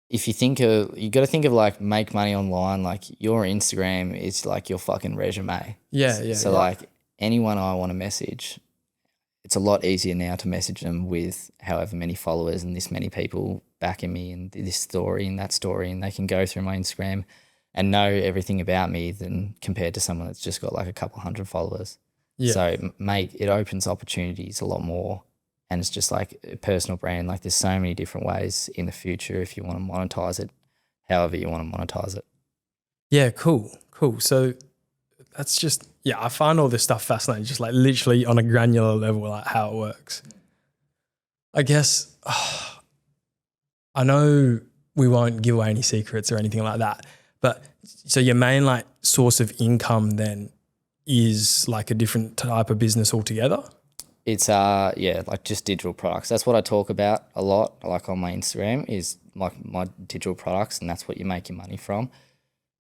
if you think of, you got to think of like make money online, like your Instagram is like your fucking resume. Yeah. So like anyone I want to message, it's a lot easier now to message them with however many followers and this many people backing me and this story and that story, and they can go through my Instagram and know everything about me than compared to someone that's just got like a couple hundred followers. Yeah. So it opens opportunities a lot more. And it's just like a personal brand. Like there's so many different ways in the future if you want to monetize it, however you want to monetize it. Yeah, cool. So that's just, I find all this stuff fascinating, just like literally on a granular level, like how it works. I guess, I know we won't give away any secrets or anything like that, but so your main like source of income then is like a different type of business altogether? It's like just digital products. That's what I talk about a lot, like on my Instagram, is like my digital products, and that's what you make your money from.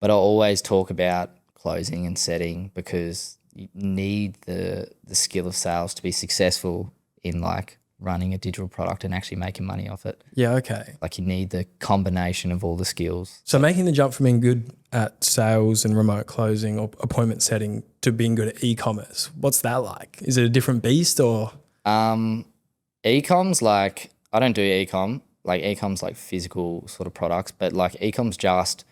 But I always talk about closing and setting, because you need the skill of sales to be successful in like running a digital product and actually making money off it. Yeah, okay. Like you need the combination of all the skills. So making the jump from being good at sales and remote closing or appointment setting to being good at e-commerce, what's that like? Is it a different beast or? E-com's like, I don't do e-com. Like e-com's like physical sort of products, but like e-com's just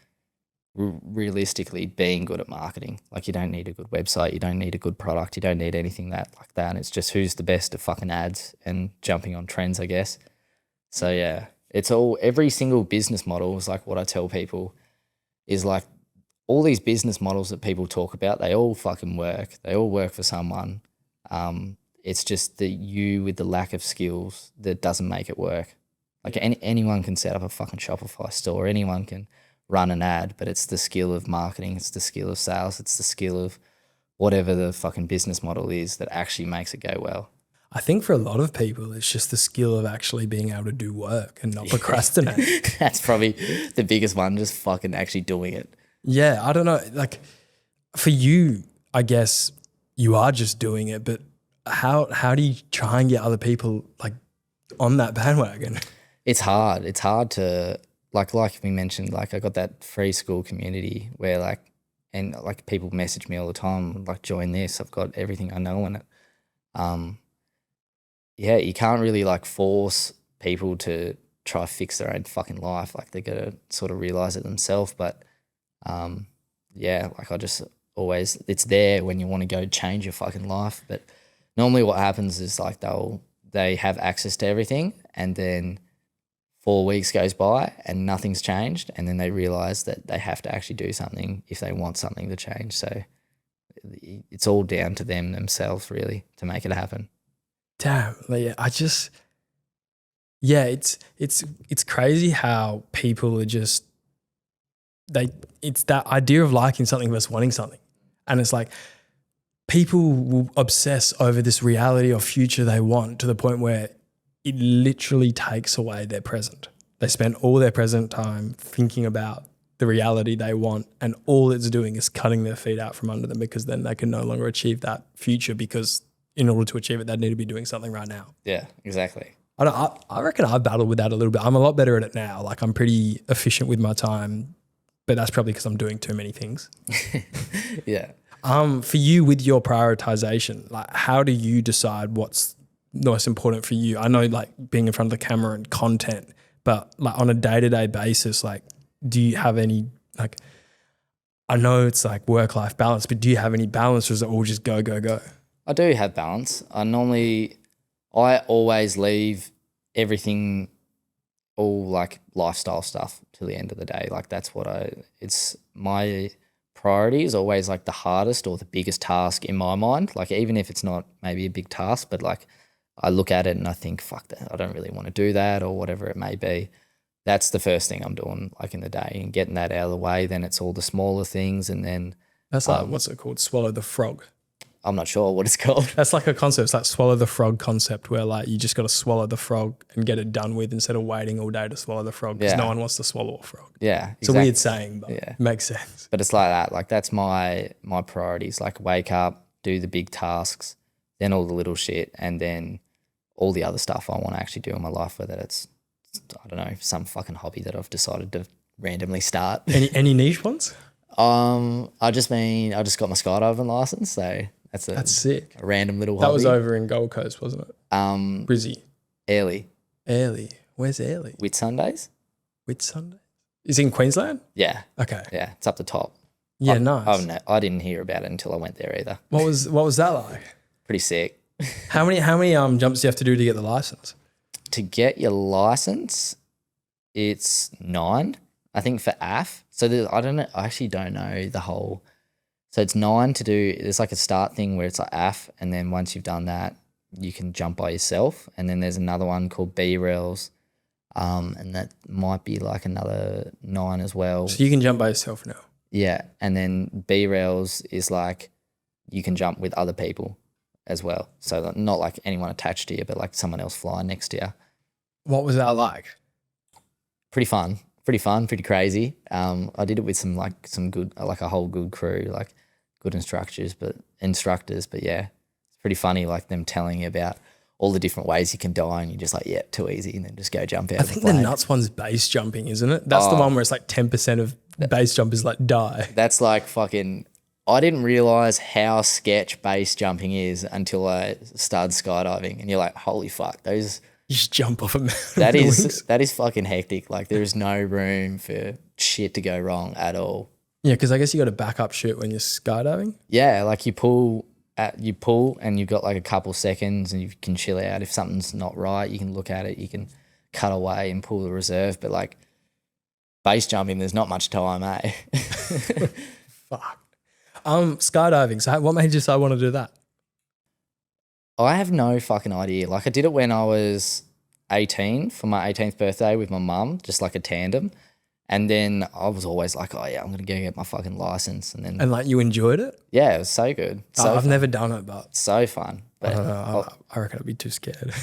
realistically being good at marketing. Like you don't need a good website, you don't need a good product, you don't need anything like that. It's just who's the best at fucking ads and jumping on trends, I guess. So yeah, it's all, every single business model is like what I tell people is like all these business models that people talk about, they all fucking work. They all work for someone. It's just that you with the lack of skills that doesn't make it work. Like anyone can set up a fucking Shopify store, anyone can run an ad, but it's the skill of marketing, it's the skill of sales, it's the skill of whatever the fucking business model is that actually makes it go well. I think for a lot of people, it's just the skill of actually being able to do work and not procrastinate. That's probably the biggest one, just fucking actually doing it. Yeah, I don't know. Like for you, I guess you are just doing it, but how do you try and get other people like on that bandwagon? It's hard. It's hard to like we mentioned, like I got that free school community where like, and like people message me all the time, like join this, I've got everything I know in it. Yeah, you can't really like force people to try fix their own fucking life. Like they got to sort of realize it themselves. But yeah, like I just always, it's there when you want to go change your fucking life. But normally what happens is like they have access to everything, and then 4 weeks goes by and nothing's changed, and then they realize that they have to actually do something if they want something to change. So it's all down to them themselves really to make it happen. Damn, like, it's crazy how people are just it's that idea of liking something versus wanting something, and it's like people will obsess over this reality or future they want to the point where it literally takes away their present. They spend all their present time thinking about the reality they want, and all it's doing is cutting their feet out from under them, because then they can no longer achieve that future, because in order to achieve it, they'd need to be doing something right now. Yeah, exactly. I reckon I've battled with that a little bit. I'm a lot better at it now. Like I'm pretty efficient with my time, but that's probably because I'm doing too many things. Yeah. For you with your prioritization, like how do you decide what's most important for you? I know like being in front of the camera and content, but like on a day-to-day basis, like do you have any, like, I know it's like work-life balance, but do you have any balance, or is it all just go, go, go? I do have balance. I always leave everything, all like lifestyle stuff till the end of the day. Like that's it's my priority is always like the hardest or the biggest task in my mind. Like even if it's not maybe a big task, but like I look at it and I think, fuck that, I don't really want to do that, or whatever it may be. That's the first thing I'm doing like in the day, and getting that out of the way. Then it's all the smaller things, and then that's like, what's it called? Swallow the frog. I'm not sure what it's called. That's like a concept. It's like swallow the frog concept, where like you just got to swallow the frog and get it done with, instead of waiting all day to swallow the frog, because no one wants to swallow a frog. Yeah, exactly. It's a weird saying, but it makes sense. But it's like that. Like that's my priorities. Like wake up, do the big tasks, then all the little shit, and then all the other stuff I want to actually do in my life, whether it's, I don't know, some fucking hobby that I've decided to randomly start. Any niche ones? I just got my skydiving license, so that's sick. A random little hobby. That was over in Gold Coast, wasn't it? Brizzy. Airlie. Where's Airlie? Whitsundays. Whitsundays? Is it in Queensland? Yeah. Okay. Yeah, it's up the top. Yeah, nice. I didn't hear about it until I went there either. What was that like? Pretty sick. How many jumps do you have to do to get the license? To get your license, it's 9. I think for AF. So I don't know. I actually don't know the whole. So it's 9 to do. There's like a start thing where it's like AF, and then once you've done that, you can jump by yourself. And then there's another one called B-Rails, and that might be like another 9 as well. So you can jump by yourself now. Yeah, and then B-Rails is like you can jump with other people as well. So that not like anyone attached to you, but like someone else flying next to you. What was that like? Pretty fun, pretty crazy. I did it with some good, like a whole good crew, like good instructors, but yeah, it's pretty funny, like them telling you about all the different ways you can die, and you're just like, yeah, too easy, and then just go jump out. I think the nuts one's base jumping, isn't it? That's the one where it's like 10% of base jumpers like die. That's like fucking. I didn't realize how sketch base jumping is until I started skydiving, and you're like, holy fuck, those. You just jump off a mountain. That is fucking hectic. Like there is no room for shit to go wrong at all. Yeah, because I guess you got a backup chute when you're skydiving. Yeah, like you pull and you've got like a couple seconds and you can chill out. If something's not right, you can look at it, you can cut away and pull the reserve. But like base jumping, there's not much time, eh? Fuck. Skydiving. So what made you say I want to do that? I have no fucking idea. Like I did it when I was 18 for my 18th birthday with my mum, just like a tandem. And then I was always like, oh yeah, I'm going to go get my fucking license. And then And like you enjoyed it? yeah, it was so good. So I've never done it, but so fun. I But don't know. I reckon I'd be too scared.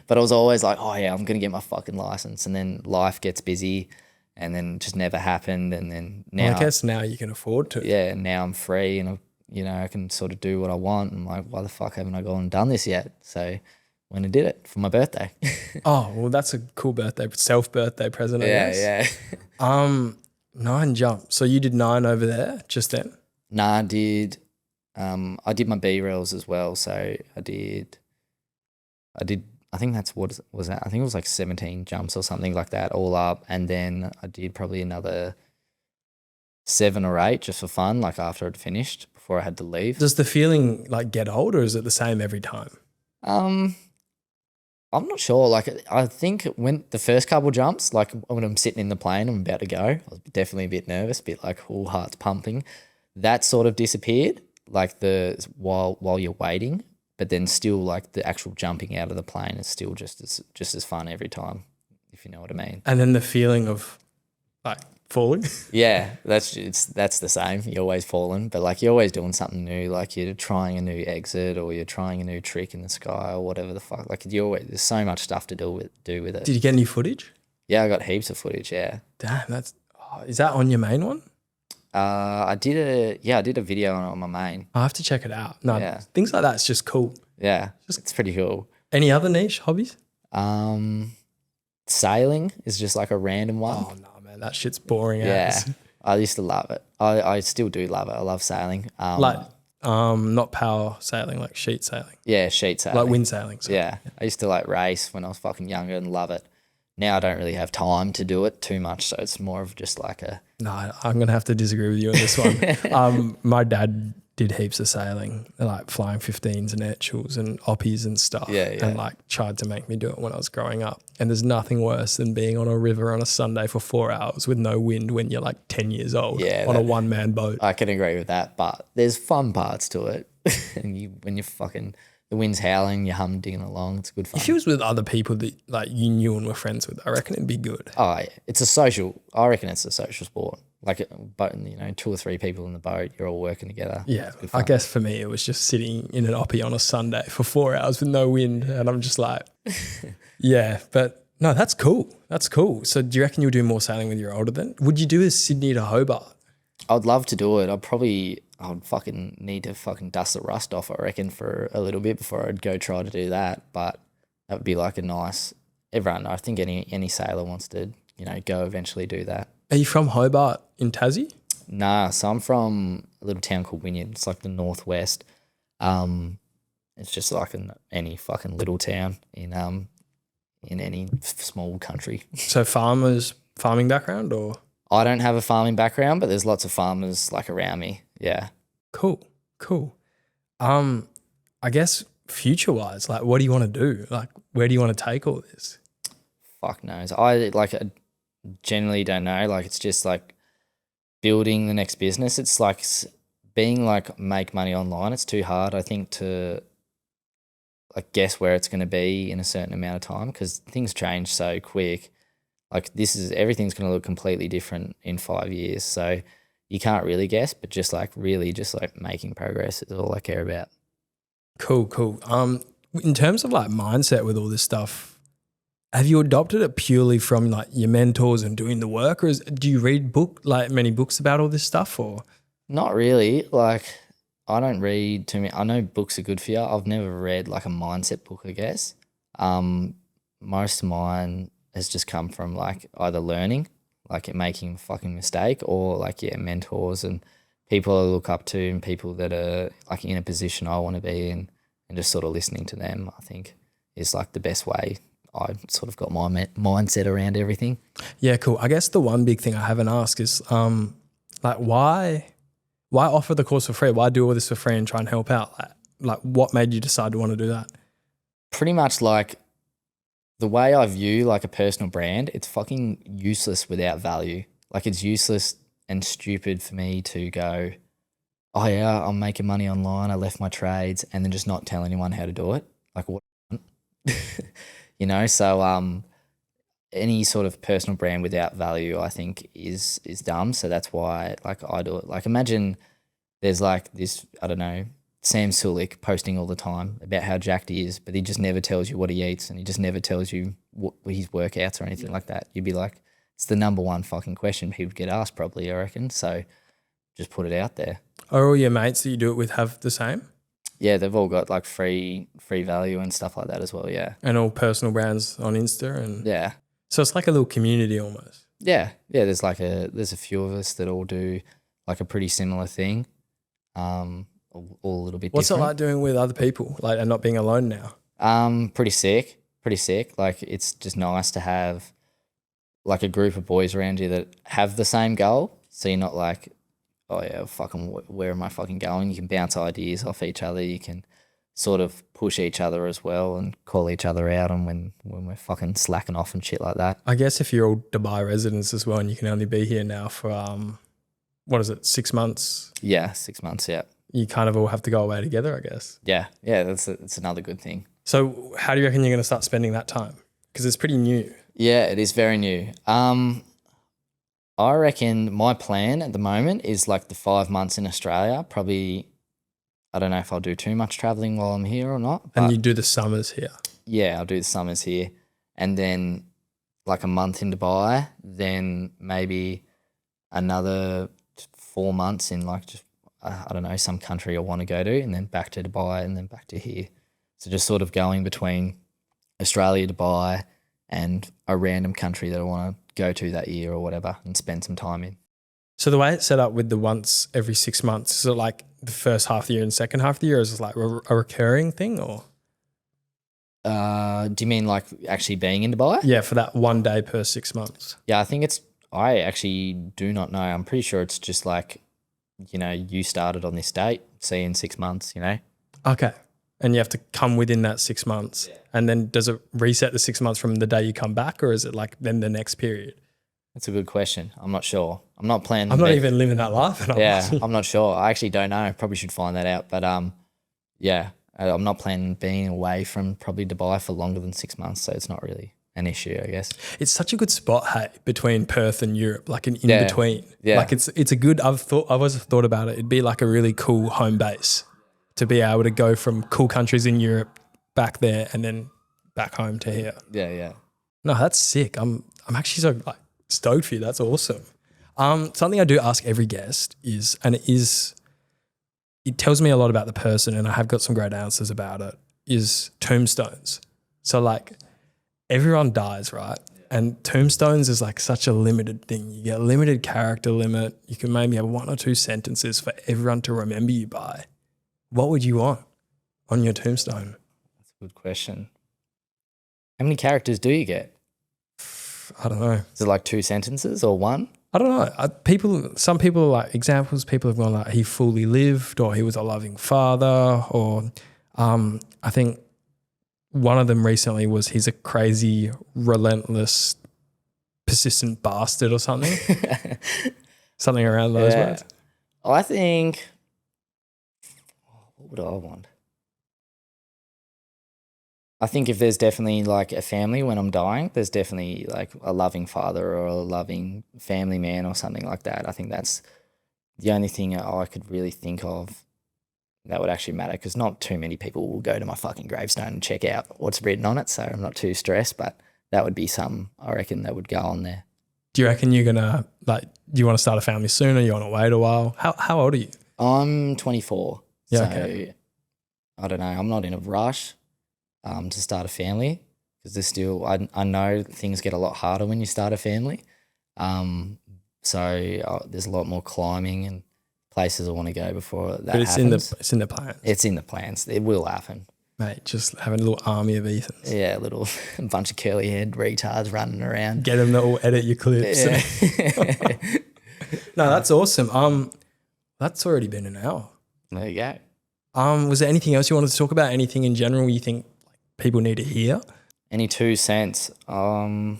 but I was always like, oh yeah, I'm going to get my fucking license. And then life gets busy and then it just never happened. And then now, Well, I guess now you can afford to. yeah, now I'm free and I can sort of do what I want. I'm like, why the fuck haven't I gone and done this yet? So when I did it for my birthday. Oh, well, that's a cool self-birthday present, I guess. Yeah. 9 jumps. So you did 9 over there just then? Nah, I did my B-rails as well. So I did, I think that's what was that? I think it was like 17 jumps or something like that all up. And then I did probably another 7 or 8 just for fun, like after I'd finished before I had to leave. Does the feeling like get old, or is it the same every time? I'm not sure. Like, I think when the first couple jumps, like when I'm sitting in the plane, I'm about to go, I was definitely a bit nervous, a bit like, oh, heart's pumping. That sort of disappeared, like while you're waiting, but then still like the actual jumping out of the plane is still just as fun every time, if you know what I mean. And then the feeling of like falling? Yeah, that's the same. You're always falling, but like you're always doing something new. Like you're trying a new exit, or you're trying a new trick in the sky, or whatever the fuck. Like there's so much stuff to do with it. Did you get any footage? Yeah, I got heaps of footage. Yeah. Damn, is that on your main one? I did a video on my main. I have to check it out. No, Yeah. things like that's just cool. Yeah, it's pretty cool. Any other niche hobbies? Sailing is just like a random one. Oh no, man, that shit's boring. Yeah, Ass. I used to love it. I still do love it. I love sailing. Not power sailing, like sheet sailing, yeah, sheet sailing, like wind sailing. Sorry. Yeah, I used to like race when I was fucking younger and love it. Now I don't really have time to do it too much, so it's more of just like a. No, I'm gonna have to disagree with you on this one. My dad did heaps of sailing, like flying 15s and actuals and oppies and stuff. Yeah. And like tried to make me do it when I was growing up. And there's nothing worse than being on a river on a Sunday for 4 hours with no wind when you're like 10 years old on a one-man boat. I can agree with that, but there's fun parts to it. And when you're fucking, the wind's howling, you're humdinging along, it's good fun. If you was with other people that like you knew and were friends with, I reckon it'd be good. Oh, yeah. I reckon it's a social sport. Like, but 2 or 3 people in the boat, you're all working together. Yeah, I guess for me it was just sitting in an oppie on a Sunday for 4 hours with no wind, and I'm just like, yeah. But no, that's cool. That's cool. So do you reckon you'll do more sailing when you're older then? Would you do a Sydney to Hobart? I'd love to do it. I'd fucking need to fucking dust the rust off, I reckon, for a little bit before I'd go try to do that. But that would be like a nice. Everyone, I think any sailor wants to go eventually do that. Are you from Hobart in Tassie? Nah, so I'm from a little town called Wynyard. It's like the northwest. It's just like any fucking little town in any small country. So farming background, or? I don't have a farming background, but there's lots of farmers like around me. Yeah. Cool. I guess future-wise, like what do you want to do? Like where do you want to take all this? Fuck knows. I generally don't know. Like it's just like building the next business. It's like being like make money online. It's too hard, I think, to like guess where it's going to be in a certain amount of time, because things change so quick. Like everything's going to look completely different in 5 years. So you can't really guess, but just like really just like making progress is all I care about. Cool. In terms of like mindset with all this stuff, have you adopted it purely from like your mentors and doing the work, or do you read many books about all this stuff, or? Not really. Like, I don't read too many. I know books are good for you. I've never read like a mindset book, I guess. Most of mine has just come from like either learning, like making a fucking mistake, or like, yeah, mentors and people I look up to and people that are like in a position I want to be in, and just sort of listening to them, I think is like the best way. I sort of got my mindset around everything. Yeah, cool. I guess the one big thing I haven't asked is like why offer the course for free? Why do all this for free and try and help out? Like what made you decide to want to do that? Pretty much like the way I view like a personal brand, it's fucking useless without value. Like it's useless and stupid for me to go, oh yeah, I'm making money online, I left my trades, and then just not tell anyone how to do it. Like what? You know, so any sort of personal brand without value, I think is dumb. So that's why like I do it. Like imagine there's like this, I don't know, Sam Sulik posting all the time about how jacked he is, but he just never tells you what he eats, and he just never tells you what his workouts or anything like that. You'd be like, it's the number one fucking question people get asked probably, I reckon. So just put it out there. Are all your mates that you do it with have the same? Yeah, they've all got like free value and stuff like that as well. Yeah. And all personal brands on Insta, and Yeah. so it's like a little community almost. Yeah. Yeah. There's a few of us that all do like a pretty similar thing. All a little bit What's different. it like doing with other people, like, and not being alone now? Pretty sick. Pretty sick. Like it's just nice to have like a group of boys around you that have the same goal. So you're not like, oh yeah, fucking where am I fucking going? You can bounce ideas off each other. You can sort of push each other as well and call each other out on when we're fucking slacking off and shit like that. I guess if you're all Dubai residents as well and you can only be here now for, what is it, 6 months? Yeah, 6 months, yeah. You kind of all have to go away together, I guess. Yeah, that's another good thing. So how do you reckon you're going to start spending that time? Because it's pretty new. Yeah, it is very new. I reckon my plan at the moment is like the 5 months in Australia. Probably, I don't know if I'll do too much traveling while I'm here or not. And you do the summers here. Yeah, I'll do the summers here. And then like a month in Dubai, then maybe another 4 months in like just, I don't know, some country I want to go to, and then back to Dubai and then back to here. So just sort of going between Australia, Dubai, and a random country that I want to go to that year or whatever and spend some time in. So the way it's set up with the once every 6 months, is it like the first half of the year and second half of the year, or is it like a recurring thing, or? Do you mean like actually being in Dubai? Yeah, for that 1 day per 6 months. Yeah, I actually do not know. I'm pretty sure it's just like, you know, you started on this date, see you in 6 months, you know? Okay. And you have to come within that 6 months. Yeah. And then does it reset the 6 months from the day you come back, or is it like then the next period? That's a good question. I'm not sure. I'm not planning. I'm not even living that life. I'm not sure. I actually don't know. Probably should find that out. But yeah, I'm not planning being away from probably Dubai for longer than 6 months, so it's not really an issue, I guess. It's such a good spot, hey, between Perth and Europe, like in between. Yeah. Like it's a good. I've always thought about it. It'd be like a really cool home base to be able to go from cool countries in Europe back there and then back home to here. Yeah. No, that's sick. I'm actually so like stoked for you. That's awesome. Something I do ask every guest is, and it tells me a lot about the person, and I have got some great answers about it, is tombstones. So like everyone dies, right? And tombstones is like such a limited thing. You get a limited character limit. You can maybe have 1 or 2 sentences for everyone to remember you by. What would you want on your tombstone? That's a good question. How many characters do you get? I don't know. Is it like 2 sentences or 1? I don't know. Some people are like examples. People have gone like he fully lived, or he was a loving father, or I think one of them recently was he's a crazy, relentless, persistent bastard or something. Something around those words. I think, what would I want? I think if there's definitely like a family when I'm dying, there's definitely like a loving father or a loving family man or something like that. I think that's the only thing I could really think of that would actually matter, because not too many people will go to my fucking gravestone and check out what's written on it, so I'm not too stressed, but that would be some, I reckon, that would go on there. Do you reckon you're gonna do you want to start a family soon, or you want to wait a while? How old are you? I'm 24. Yeah, so okay. I don't know. I'm not in a rush to start a family, because there's still, I know things get a lot harder when you start a family. So there's a lot more climbing and places I want to go before that But it's happens. it's in the plans. It's in the plans. It will happen. Mate, just having a little army of Ethans. Yeah, a bunch of curly haired retards running around. Get them to all edit your clips. Yeah. No, that's awesome. That's already been an hour. There you go. Was there anything else you wanted to talk about? Anything in general you think people need to hear? Any 2 cents? I've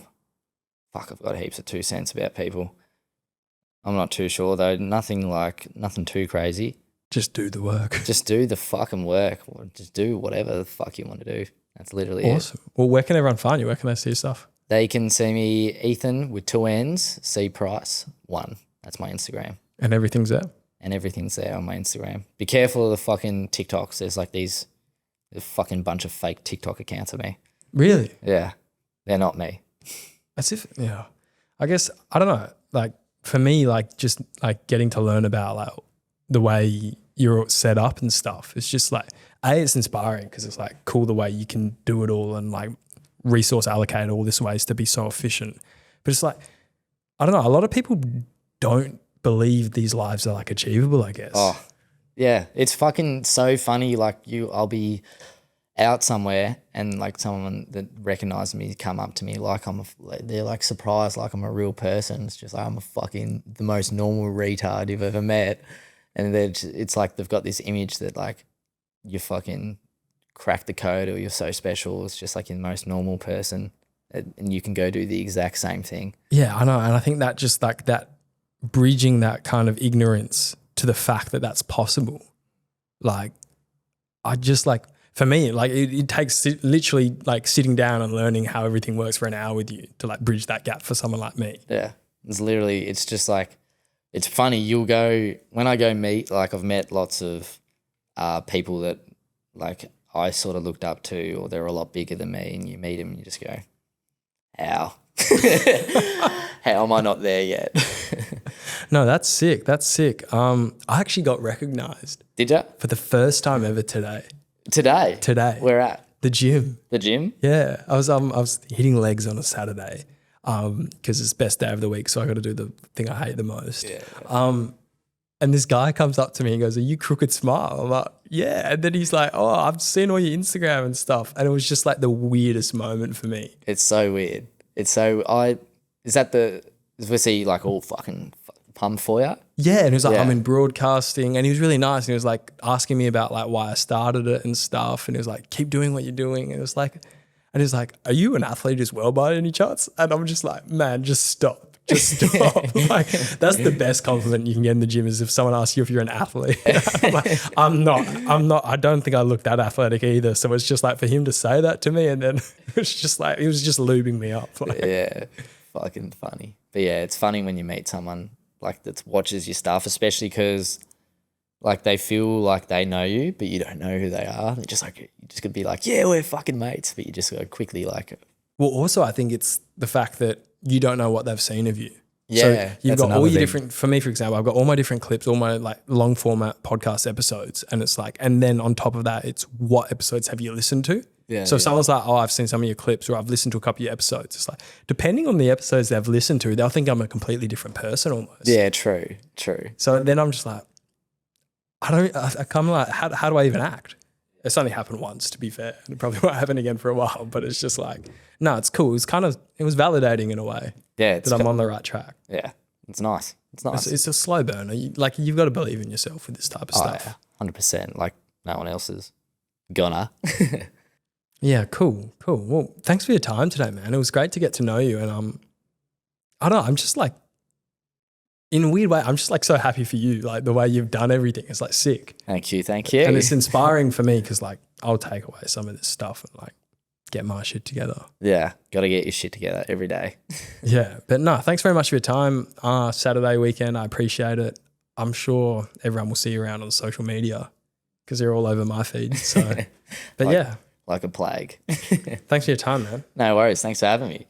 got heaps of 2 cents about people. I'm not too sure though. Nothing too crazy. Just do the work. Just do the fucking work. Or just do whatever the fuck you want to do. That's literally Awesome. Well, where can everyone find you? Where can they see your stuff? They can see me, Ethan, with 2 N's, C Price 1. That's my Instagram. And everything's there? And everything's there on my Instagram. Be careful of the fucking TikToks. There's like these fucking bunch of fake TikTok accounts of me. Really? Yeah. They're not me. As if, yeah. I guess, I don't know. Like, for me, like, just like getting to learn about like the way you're set up and stuff. It's just like, it's inspiring because it's like cool the way you can do it all and like resource allocate all these ways to be so efficient. But it's like, I don't know, a lot of people don't believe these lives are like achievable, I guess. Oh, yeah. It's fucking so funny. Like I'll be out somewhere and like someone that recognizes me come up to me like they're like surprised like I'm a real person. It's just like I'm a fucking the most normal retard you've ever met. And it's like they've got this image that like you fucking crack the code or you're so special. It's just like you're the most normal person and you can go do the exact same thing. Yeah, I know. And I think that just like that bridging that kind of ignorance to the fact that that's possible. Like I just like, for me, like it takes literally like sitting down and learning how everything works for an hour with you to like bridge that gap for someone like me. Yeah. It's just like, it's funny. When I go meet, like I've met lots of people that like I sort of looked up to or they're a lot bigger than me, and you meet them and you just go, how? How am I not there yet? No, that's sick. That's sick. I actually got recognized. Did you? For the first time ever today. Today? Where at? The gym. The gym? Yeah. I was hitting legs on a Saturday because it's best day of the week, so I got to do the thing I hate the most. Yeah. And this guy comes up to me and goes, "Are you Crooked Smile?" I'm like, "Yeah." And then he's like, "Oh, I've seen all your Instagram and stuff." And it was just like the weirdest moment for me. It's so weird. Was he like all fucking pumped for you? Yeah, and he was like, Yeah. "I'm in broadcasting," and he was really nice. And he was like asking me about like why I started it and stuff. And he was like, "Keep doing what you're doing." And it was like, "Are you an athlete as well by any chance?" And I'm just like, "Man, just stop. Just stop." Like that's the best compliment you can get in the gym is if someone asks you if you're an athlete. I'm like, I'm not. I don't think I look that athletic either. So it's just like for him to say that to me, and then it's just like he was just lubing me up. Like, Yeah, fucking funny. But yeah, it's funny when you meet someone like that watches your stuff, especially because like they feel like they know you, but you don't know who they are. They're just like, you just could be like, yeah, we're fucking mates, but you just go quickly like. Well, also I think it's the fact that you don't know what they've seen of you. Yeah, so you've got all your thing. different, for me, for example, I've got all my different clips, all my like long format podcast episodes. And it's like, and then on top of that, it's what episodes have you listened to? Yeah. So if someone's like, "Oh, I've seen some of your clips," or "I've listened to a couple of your episodes," it's like, depending on the episodes they've listened to, they'll think I'm a completely different person almost. Yeah, true. So then I'm just like, I come like, how do I even act? It's only happened once, to be fair. And it probably won't happen again for a while, but it's just like, no, it's cool. It was validating in a way Yeah, that I'm on the right track. Yeah, it's nice. It's nice. It's a slow burner. You've got to believe in yourself with this type of stuff. Yeah, 100%. Like no one else is gonna. Yeah, cool. Well, thanks for your time today, man. It was great to get to know you. And I don't know, I'm just like, in a weird way, I'm just like so happy for you, like the way you've done everything. It's like sick. Thank you. And it's inspiring for me because like I'll take away some of this stuff and like get my shit together. Yeah, got to get your shit together every day. Yeah, but no, thanks very much for your time. Saturday weekend, I appreciate it. I'm sure everyone will see you around on social media because you're all over my feed. So, but Like- yeah, Like a plague. thanks for your time, man. No worries. Thanks for having me.